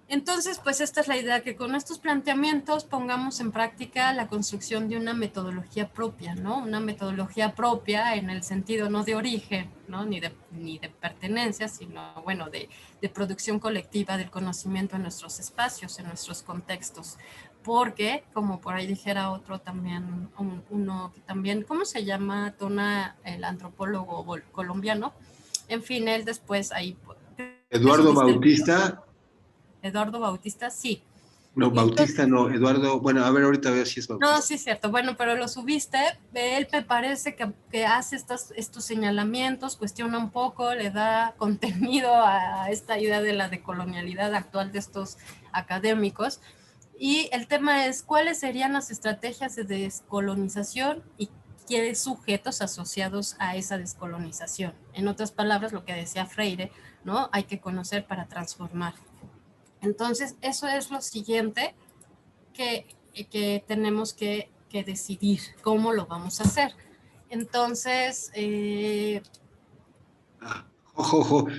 Entonces, pues esta es la idea, que con estos planteamientos pongamos en práctica la construcción de una metodología propia, ¿no? Una metodología propia en el sentido no de origen, ¿no? Ni de pertenencia, sino, bueno, de producción colectiva del conocimiento en nuestros espacios, en nuestros contextos. Porque, como por ahí dijera otro también, uno que también, ¿cómo se llama? Tona, el antropólogo colombiano. En fin, él después ahí... Eduardo Bautista. Eduardo Bautista, sí. No, Bautista no, Eduardo, bueno, a ver, ahorita veo si es Bautista. No, sí es cierto, bueno, pero lo subiste, él me parece que hace estos señalamientos, cuestiona un poco, le da contenido a esta idea de la decolonialidad actual de estos académicos, y el tema es cuáles serían las estrategias de descolonización y qué sujetos asociados a esa descolonización. En otras palabras, lo que decía Freire, ¿no? Hay que conocer para transformar. Entonces, eso es lo siguiente que tenemos que decidir cómo lo vamos a hacer. Entonces...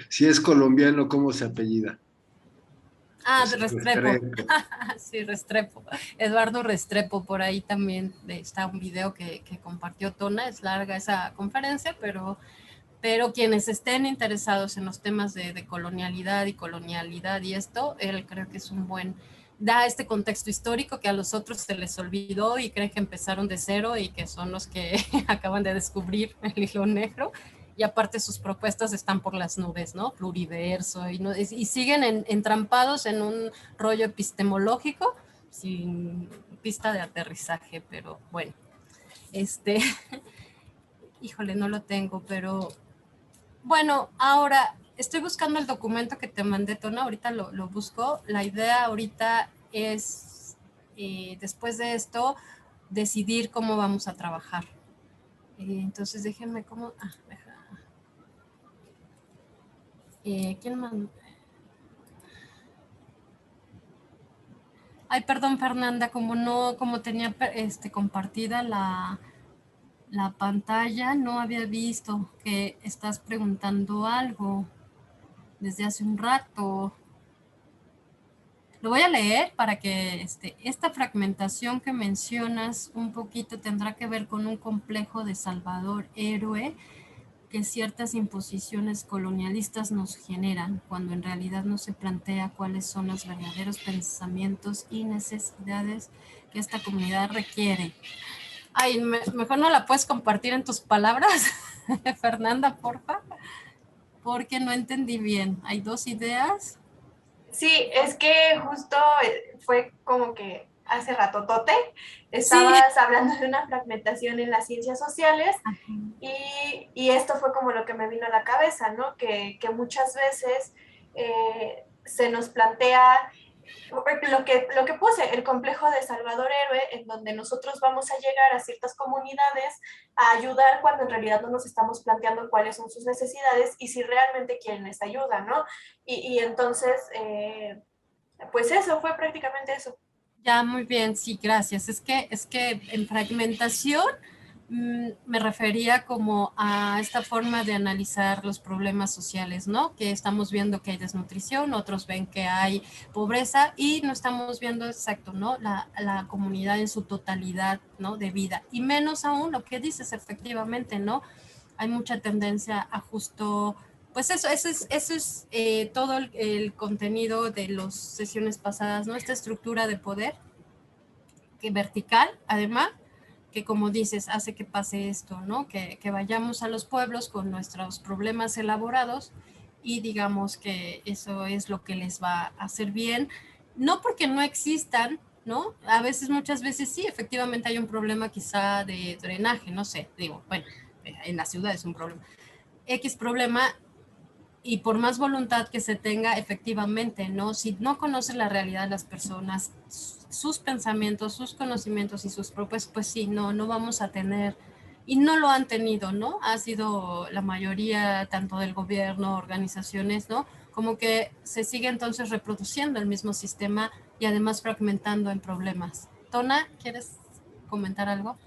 si es colombiano, ¿cómo se apellida? De Restrepo. Sí, Restrepo. Eduardo Restrepo, por ahí también está un video que compartió Tona. Es larga esa conferencia, pero quienes estén interesados en los temas de colonialidad y esto, él creo que es un buen, da este contexto histórico que a los otros se les olvidó y creen que empezaron de cero y que son los que acaban de descubrir el hilo negro, y aparte sus propuestas están por las nubes, ¿no? Pluriverso, y siguen entrampados en un rollo epistemológico sin pista de aterrizaje, pero bueno, híjole, no lo tengo, pero... Bueno, ahora estoy buscando el documento que te mandé, Tona, ahorita lo busco. La idea ahorita es, después de esto, decidir cómo vamos a trabajar. Entonces, déjenme cómo... ¿quién mandó? Ay, perdón, Fernanda, como tenía compartida la pantalla, no había visto que estás preguntando algo desde hace un rato. Lo voy a leer para que esta fragmentación que mencionas un poquito tendrá que ver con un complejo de salvador héroe que ciertas imposiciones colonialistas nos generan, cuando en realidad no se plantea cuáles son los verdaderos pensamientos y necesidades que esta comunidad requiere. Ay, mejor no la puedes compartir en tus palabras, Fernanda, porfa, porque no entendí bien. Hay dos ideas. Sí, es que justo fue como que hace ratotote estabas hablando de una fragmentación en las ciencias sociales y esto fue como lo que me vino a la cabeza, ¿no? Que muchas veces se nos plantea lo que puse, el complejo de Salvador Héroe, en donde nosotros vamos a llegar a ciertas comunidades a ayudar cuando en realidad no nos estamos planteando cuáles son sus necesidades y si realmente quieren esa ayuda, ¿no? Y entonces, pues eso, fue prácticamente eso. Ya, muy bien, sí, gracias. Es que en fragmentación me refería como a esta forma de analizar los problemas sociales, ¿no? Que estamos viendo que hay desnutrición, otros ven que hay pobreza y no estamos viendo exacto, ¿no? La comunidad en su totalidad, ¿no? De vida. Y menos aún lo que dices, efectivamente, ¿no? Hay mucha tendencia a justo... Pues eso es todo el contenido de las sesiones pasadas, ¿no? Esta estructura de poder que vertical, además, que como dices, hace que pase esto, ¿no? Que vayamos a los pueblos con nuestros problemas elaborados y digamos que eso es lo que les va a hacer bien, no porque no existan, ¿no? A veces, muchas veces sí, efectivamente hay un problema quizá de drenaje, no sé, digo, bueno, en la ciudad es un problema. X problema, y por más voluntad que se tenga, efectivamente, ¿no? Si no conoces la realidad de las personas, sus pensamientos, sus conocimientos y sus propuestas, pues sí, no vamos a tener, y no lo han tenido, ¿no? Ha sido la mayoría, tanto del gobierno, organizaciones, ¿no? Como que se sigue entonces reproduciendo el mismo sistema y además fragmentando en problemas. Tona, ¿quieres comentar algo?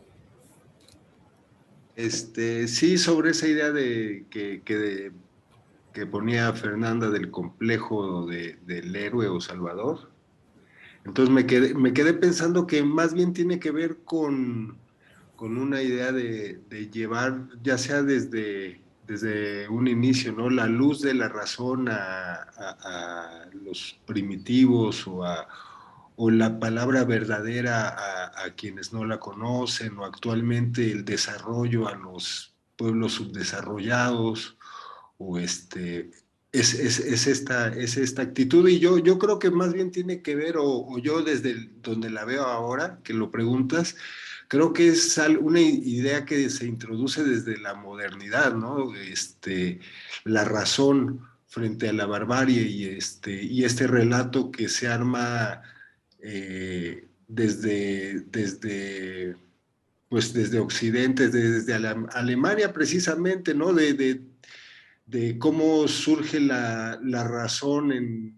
Sí, sobre esa idea de que que ponía Fernanda del complejo del héroe o salvador. Entonces me quedé pensando que más bien tiene que ver con una idea de llevar, ya sea desde un inicio, ¿no? La luz de la razón a los primitivos o la palabra verdadera a quienes no la conocen, o actualmente el desarrollo a los pueblos subdesarrollados, o es esta actitud. Y yo creo que más bien tiene que ver, o yo desde donde la veo ahora, que lo preguntas, creo que es una idea que se introduce desde la modernidad, ¿no? La razón frente a la barbarie y este relato que se arma desde Occidente, desde Alemania precisamente, ¿no? De cómo surge la razón en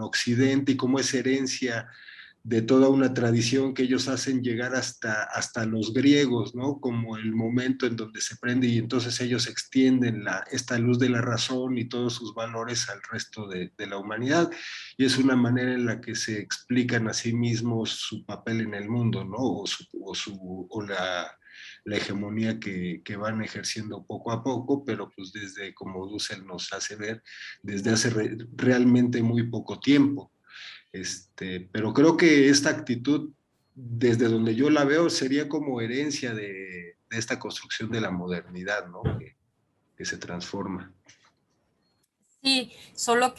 Occidente y cómo es herencia de toda una tradición que ellos hacen llegar hasta los griegos, ¿no? Como el momento en donde se prende y entonces ellos extienden esta luz de la razón y todos sus valores al resto de la humanidad. Y es una manera en la que se explican a sí mismos su papel en el mundo, ¿no? O la hegemonía que van ejerciendo poco a poco, pero pues desde, como Dussel nos hace ver, desde hace realmente muy poco tiempo. Pero creo que esta actitud, desde donde yo la veo, sería como herencia de esta construcción de la modernidad, ¿no? Que se transforma. Sí, solo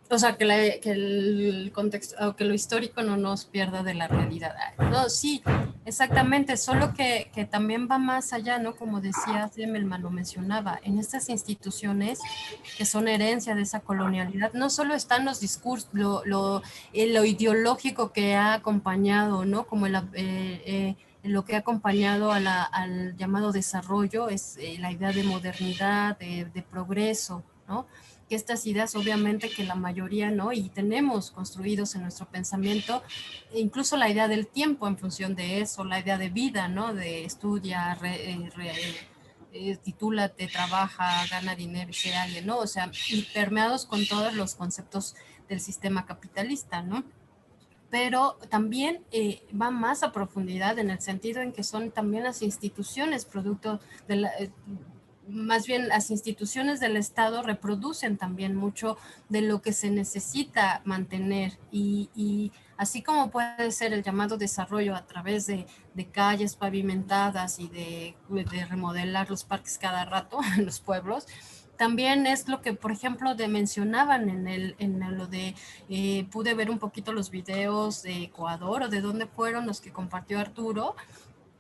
o sea, que el contexto, o que lo histórico no nos pierda de la realidad. No, sí, exactamente, solo que también va más allá, ¿no? Como decía Semmelman, lo mencionaba, en estas instituciones que son herencia de esa colonialidad, no solo están los discursos, lo ideológico que ha acompañado, ¿no? Como lo que ha acompañado al llamado desarrollo, es la idea de modernidad, de progreso, ¿no? Que estas ideas obviamente que la mayoría, ¿no? Y tenemos construidos en nuestro pensamiento, incluso la idea del tiempo en función de eso, la idea de vida, ¿no? De estudia, titúlate, trabaja, gana dinero y sea alguien, ¿no? O sea, y permeados con todos los conceptos del sistema capitalista, ¿no? Pero también va más a profundidad en el sentido en que son también las instituciones producto de la... más bien las instituciones del Estado reproducen también mucho de lo que se necesita mantener y así como puede ser el llamado desarrollo a través de calles pavimentadas y de remodelar los parques cada rato en los pueblos, también es lo que, por ejemplo, mencionaban en lo de, pude ver un poquito los videos de Ecuador o de dónde fueron los que compartió Arturo,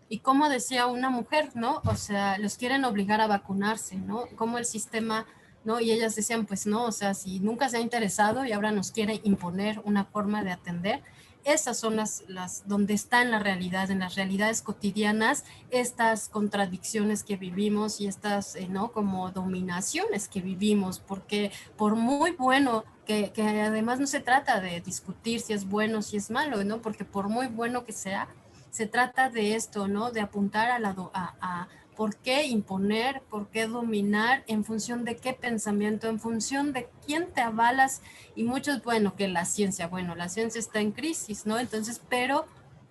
y como decía una mujer, ¿no? O sea, los quieren obligar a vacunarse, ¿no? Como el sistema, ¿no? Y ellas decían, pues no, o sea, si nunca se ha interesado y ahora nos quiere imponer una forma de atender, esas son las donde está en la realidad, en las realidades cotidianas, estas contradicciones que vivimos y estas, ¿no? Como dominaciones que vivimos, porque por muy bueno que además no se trata de discutir si es bueno, si es malo, ¿no? Porque por muy bueno que sea, se trata de esto, ¿no? De apuntar a por qué imponer, por qué dominar, en función de qué pensamiento, en función de quién te avalas. Y muchos, bueno, que la ciencia está en crisis, ¿no? Entonces, pero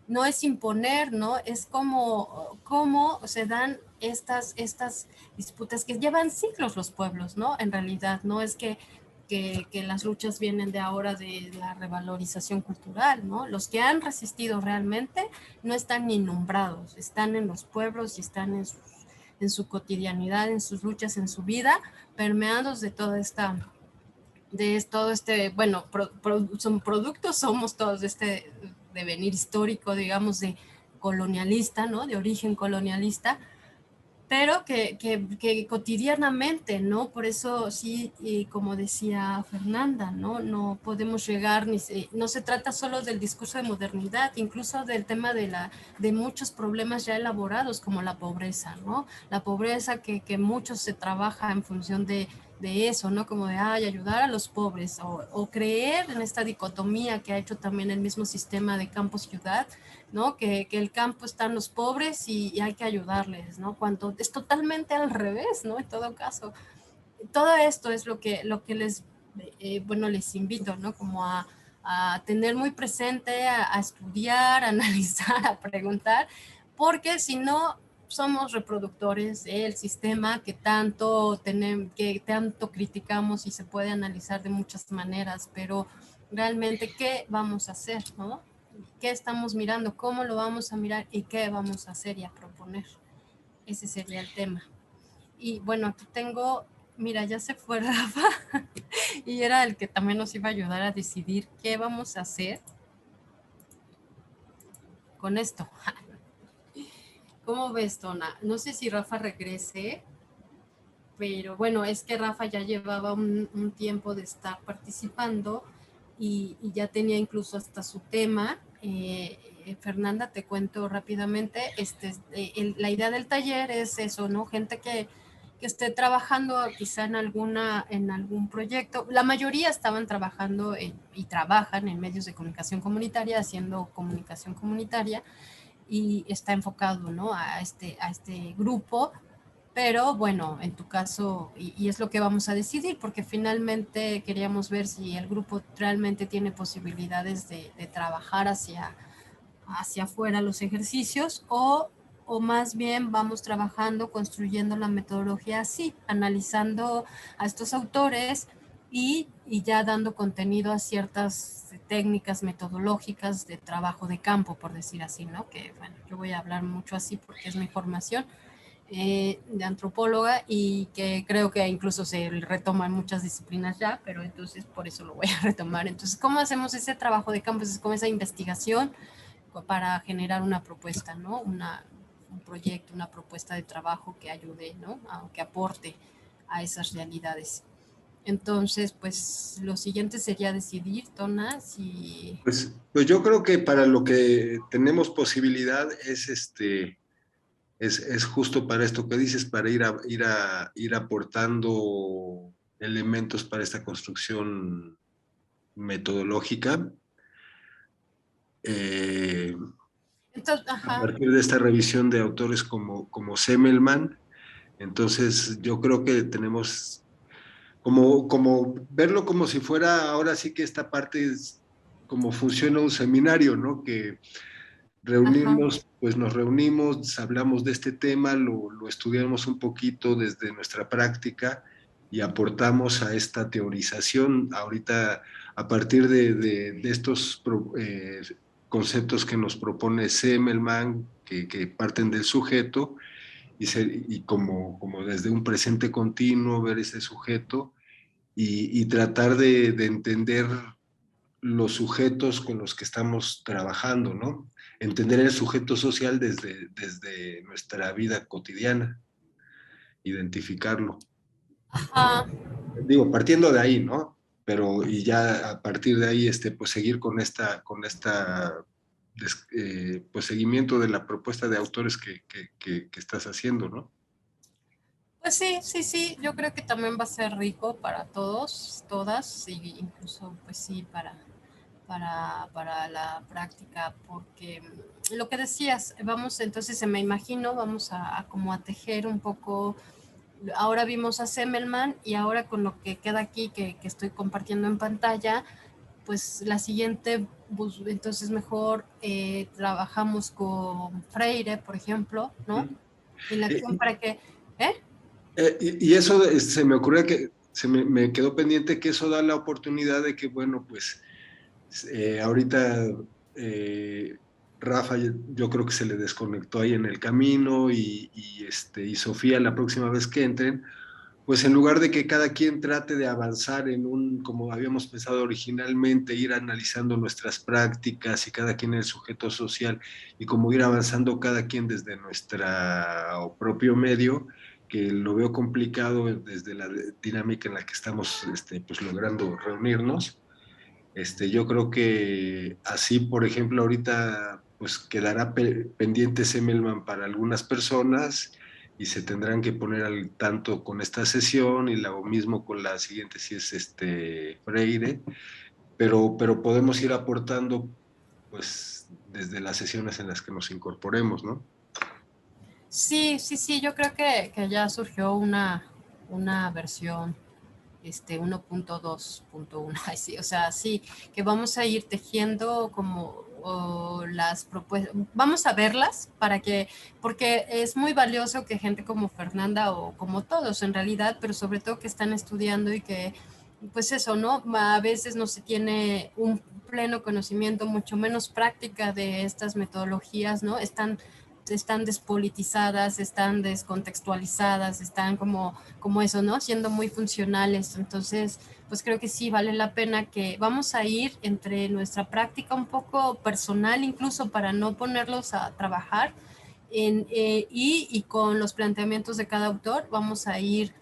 no es imponer, ¿no? Es cómo se dan estas disputas que llevan siglos los pueblos, ¿no? En realidad, no es que las luchas vienen de ahora de la revalorización cultural, ¿no? Los que han resistido realmente no están ni nombrados, están en los pueblos y están en su cotidianidad, en sus luchas, en su vida, permeados de toda esta, bueno, son productos, somos todos de este devenir histórico, digamos, de colonialista, ¿no? De origen colonialista, pero que cotidianamente, ¿no? Por eso sí, y como decía Fernanda, ¿no? No podemos llegar, no se trata solo del discurso de modernidad, incluso del tema de muchos problemas ya elaborados, como la pobreza, ¿no? La pobreza que mucho se trabaja en función de de eso, ¿no? Como de, ay, ayudar a los pobres o creer en esta dicotomía que ha hecho también el mismo sistema de campo-ciudad, ¿no? Que el campo están los pobres y hay que ayudarles, ¿no? Cuando es totalmente al revés, ¿no? En todo caso. Todo esto es lo que les, bueno, les invito, ¿no? Como a tener muy presente, a estudiar, a analizar, a preguntar, porque si no somos reproductores del sistema que tanto criticamos y se puede analizar de muchas maneras, pero realmente ¿qué vamos a hacer, no? ¿Qué estamos mirando? ¿Cómo lo vamos a mirar? ¿Y qué vamos a hacer y a proponer? Ese sería el tema. Y bueno, aquí tengo, mira, ya se fue Rafa y era el que también nos iba a ayudar a decidir qué vamos a hacer con esto. ¿Cómo ves, Tona? No sé si Rafa regrese, pero bueno, es que Rafa ya llevaba un tiempo de estar participando y ya tenía incluso hasta su tema. Fernanda, te cuento rápidamente, la idea del taller es eso, ¿no? Gente que esté trabajando quizá en algún proyecto. La mayoría estaban trabajando y trabajan en medios de comunicación comunitaria, haciendo comunicación comunitaria, y está enfocado, ¿no? a este grupo. Pero bueno, en tu caso, y es lo que vamos a decidir, porque finalmente queríamos ver si el grupo realmente tiene posibilidades de trabajar hacia afuera los ejercicios o más bien vamos trabajando, construyendo la metodología así, analizando a estos autores y ya dando contenido a ciertas técnicas metodológicas de trabajo de campo, por decir así, ¿no? Que bueno, yo voy a hablar mucho así porque es mi formación de antropóloga y que creo que incluso se retoman muchas disciplinas ya, pero entonces por eso lo voy a retomar. Entonces, ¿cómo hacemos ese trabajo de campo? Es como esa investigación para generar una propuesta, ¿no? Un proyecto, una propuesta de trabajo que ayude, ¿no? Que aporte a esas realidades. Entonces, pues lo siguiente sería decidir, Tona, si... Pues yo creo que para lo que tenemos posibilidad es es justo para esto que dices, para ir aportando elementos para esta construcción metodológica. Entonces, a partir de esta revisión de autores como Semmelman. Entonces yo creo que tenemos como verlo como si fuera ahora sí que esta parte es como funciona un seminario, ¿no? Que reunirnos, pues nos reunimos, hablamos de este tema, lo estudiamos un poquito desde nuestra práctica y aportamos a esta teorización. Ahorita, a partir de estos conceptos que nos propone Semmelman, que parten del sujeto, y como desde un presente continuo, ver ese sujeto y tratar de entender los sujetos con los que estamos trabajando, ¿no? Entender el sujeto social desde nuestra vida cotidiana, identificarlo. Digo, partiendo de ahí, ¿no? Pero y ya a partir de ahí, pues seguir con esta pues seguimiento de la propuesta de autores que estás haciendo, ¿no? Pues sí, yo creo que también va a ser rico para todos, todas, y incluso pues sí para la práctica, porque lo que decías, vamos entonces, me imagino, vamos a como a tejer un poco, ahora vimos a Semmelman y ahora con lo que queda aquí que estoy compartiendo en pantalla, pues la siguiente, pues, entonces mejor trabajamos con Freire, por ejemplo, ¿no? En la acción para que... Y eso se me ocurrió que me quedó pendiente que eso da la oportunidad de que, bueno, pues ahorita Rafa yo creo que se le desconectó ahí en el camino y Sofía la próxima vez que entren, pues en lugar de que cada quien trate de avanzar como habíamos pensado originalmente, ir analizando nuestras prácticas y cada quien el sujeto social y como ir avanzando cada quien desde nuestro propio medio, que lo veo complicado desde la dinámica en la que estamos pues logrando reunirnos. Yo creo que así, por ejemplo, ahorita pues quedará pendiente Semmelman para algunas personas y se tendrán que poner al tanto con esta sesión y lo mismo con la siguiente si es Freire, pero podemos ir aportando pues desde las sesiones en las que nos incorporemos, ¿no? Sí, sí, sí, yo creo que ya surgió una versión 1.2.1, sí, o sea, sí, que vamos a ir tejiendo como las propuestas, vamos a verlas porque es muy valioso que gente como Fernanda o como todos en realidad, pero sobre todo que están estudiando y que, pues eso, ¿no? A veces no se tiene un pleno conocimiento, mucho menos práctica de estas metodologías, ¿no? Están despolitizadas, están descontextualizadas, están como eso, ¿no? Siendo muy funcionales. Entonces, pues creo que sí vale la pena que vamos a ir entre nuestra práctica un poco personal, incluso para no ponerlos a trabajar, y con los planteamientos de cada autor, vamos a ir,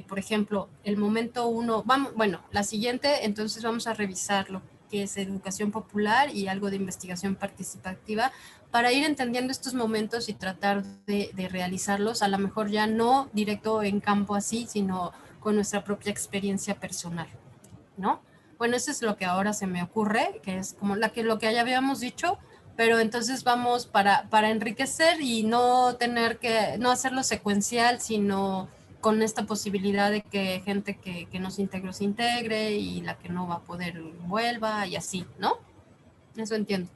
por ejemplo, el momento 1, bueno, la siguiente, entonces vamos a revisar lo que es educación popular y algo de investigación participativa, para ir entendiendo estos momentos y tratar de realizarlos, a lo mejor ya no directo en campo así, sino con nuestra propia experiencia personal, ¿no? Bueno, eso es lo que ahora se me ocurre, que es como lo que ya habíamos dicho, pero entonces vamos para enriquecer y no tener que, no hacerlo secuencial, sino con esta posibilidad de que gente que nos integró se integre y la que no va a poder vuelva y así, ¿no? Eso entiendo.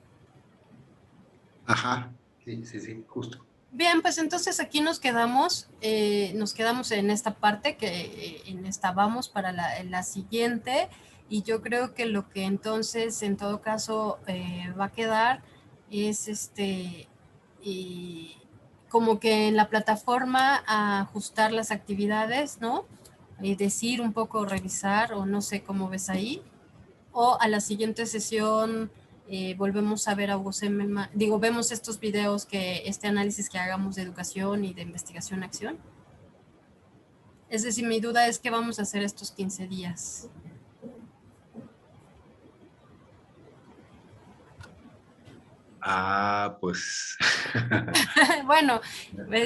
Ajá, sí, sí, sí, justo. Bien, pues entonces aquí nos quedamos en esta parte, que en esta vamos para la siguiente, y yo creo que lo que entonces en todo caso va a quedar es y como que en la plataforma ajustar las actividades, ¿no? Decir un poco, revisar, o no sé cómo ves ahí, o a la siguiente sesión volvemos a ver a Hugo Semmelmann, digo, vemos estos videos, este análisis que hagamos de educación y de investigación-acción. Es decir, mi duda es qué vamos a hacer estos 15 días. Pues... Bueno,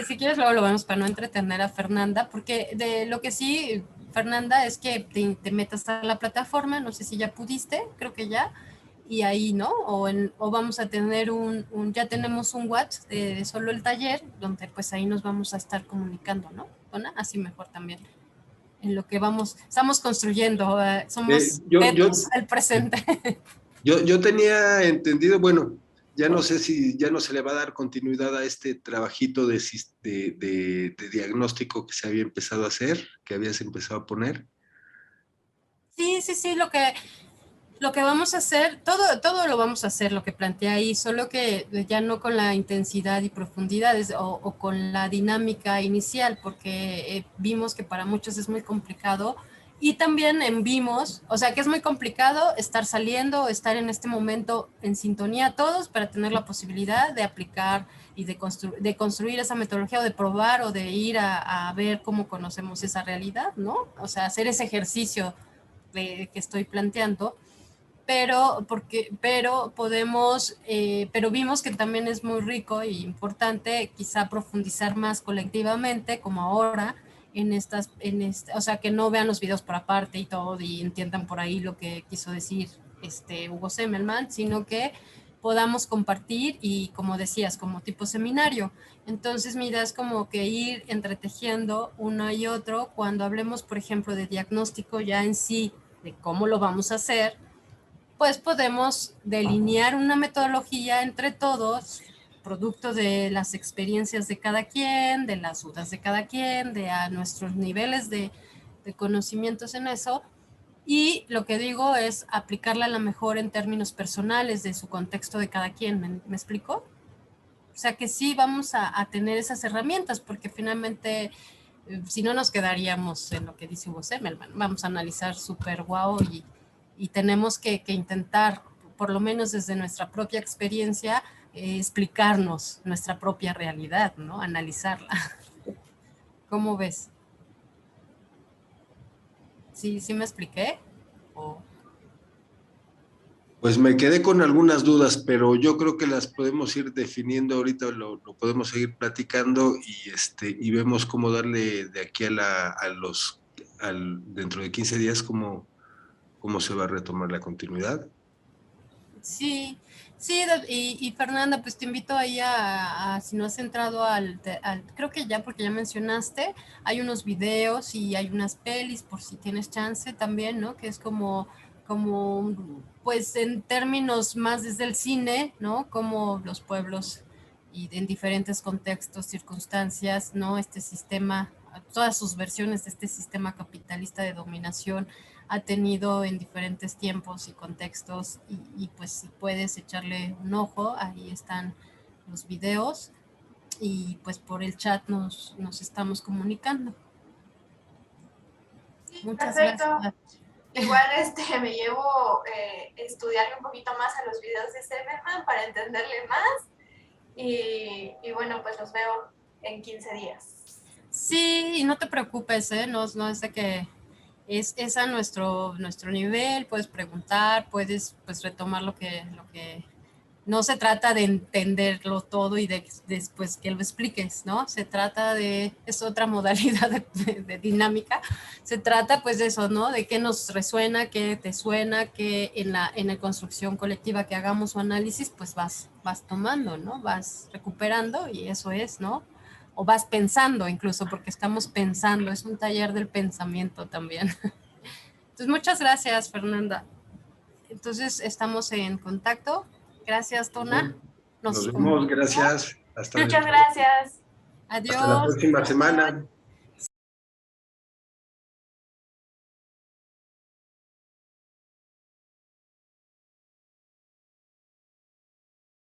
si quieres luego lo vemos para no entretener a Fernanda, porque de lo que sí, Fernanda, es que te metas a la plataforma, no sé si ya pudiste, creo que ya, y ahí, ¿no? O vamos a tener ya tenemos un WhatsApp de solo el taller, donde pues ahí nos vamos a estar comunicando, ¿no? ¿Dona? Así mejor también. En lo que estamos construyendo, somos dedos al presente. Yo tenía entendido, bueno, ya no sé si ya no se le va a dar continuidad a este trabajito de diagnóstico que se había empezado a hacer, que habías empezado a poner. Sí, sí, sí, lo que vamos a hacer, todo lo vamos a hacer, lo que planteé ahí, solo que ya no con la intensidad y profundidad o con la dinámica inicial, porque vimos que para muchos es muy complicado, y también vimos, o sea, que es muy complicado estar saliendo, estar en este momento en sintonía todos para tener la posibilidad de aplicar y de construir esa metodología, o de probar, o de ir a ver cómo conocemos esa realidad, ¿no? O sea, hacer ese ejercicio que estoy planteando, pero vimos que también es muy rico e importante quizá profundizar más colectivamente, como ahora, o sea, que no vean los videos por aparte y todo y entiendan por ahí lo que quiso decir Hugo Semmelmann, sino que podamos compartir y, como decías, como tipo seminario. Entonces mi idea es como que ir entretejiendo uno y otro cuando hablemos, por ejemplo, de diagnóstico ya en sí, de cómo lo vamos a hacer, pues podemos delinear una metodología entre todos, producto de las experiencias de cada quien, de las dudas de cada quien, de a nuestros niveles de conocimientos en eso. Y lo que digo es aplicarla a lo mejor en términos personales de su contexto de cada quien. ¿Me explico? O sea que sí vamos a tener esas herramientas, porque finalmente si no nos quedaríamos en lo que dice Hugo Semmelmann. Vamos a analizar súper guau y tenemos que intentar, por lo menos desde nuestra propia experiencia, explicarnos nuestra propia realidad, ¿no? Analizarla. ¿Cómo ves? ¿Sí me expliqué? ¿O? Pues me quedé con algunas dudas, pero yo creo que las podemos ir definiendo ahorita, lo podemos seguir platicando y vemos cómo darle de aquí dentro de 15 días cómo se va a retomar la continuidad. Sí, sí, y Fernanda, pues te invito ahí si no has entrado creo que ya, porque ya mencionaste, hay unos videos y hay unas pelis, por si tienes chance también, ¿no? Que es como, pues en términos más desde el cine, ¿no? Como los pueblos y en diferentes contextos, circunstancias, ¿no? Este sistema, todas sus versiones de este sistema capitalista de dominación ha tenido en diferentes tiempos y contextos y pues si puedes echarle un ojo, ahí están los videos y pues por el chat nos estamos comunicando. Sí, Muchas perfecto. gracias. Igual me llevo estudiarle un poquito más a los videos de Zimmerman para entenderle más y bueno, pues los veo en 15 días. Sí, y no te preocupes, no es de que es a nuestro nivel, puedes preguntar, puedes pues retomar lo que no se trata de entenderlo todo y después que lo expliques, ¿no? Se trata es otra modalidad de dinámica, se trata pues de eso, ¿no? De qué nos resuena, qué te suena, que en la construcción colectiva que hagamos su análisis, pues vas tomando, ¿no? Vas recuperando y eso es, ¿no? O vas pensando incluso, porque estamos pensando, es un taller del pensamiento también. Entonces, muchas gracias, Fernanda. Entonces, estamos en contacto. Gracias, Tona. Nos vemos, gracias. Muchas gracias. Adiós. Hasta la próxima semana.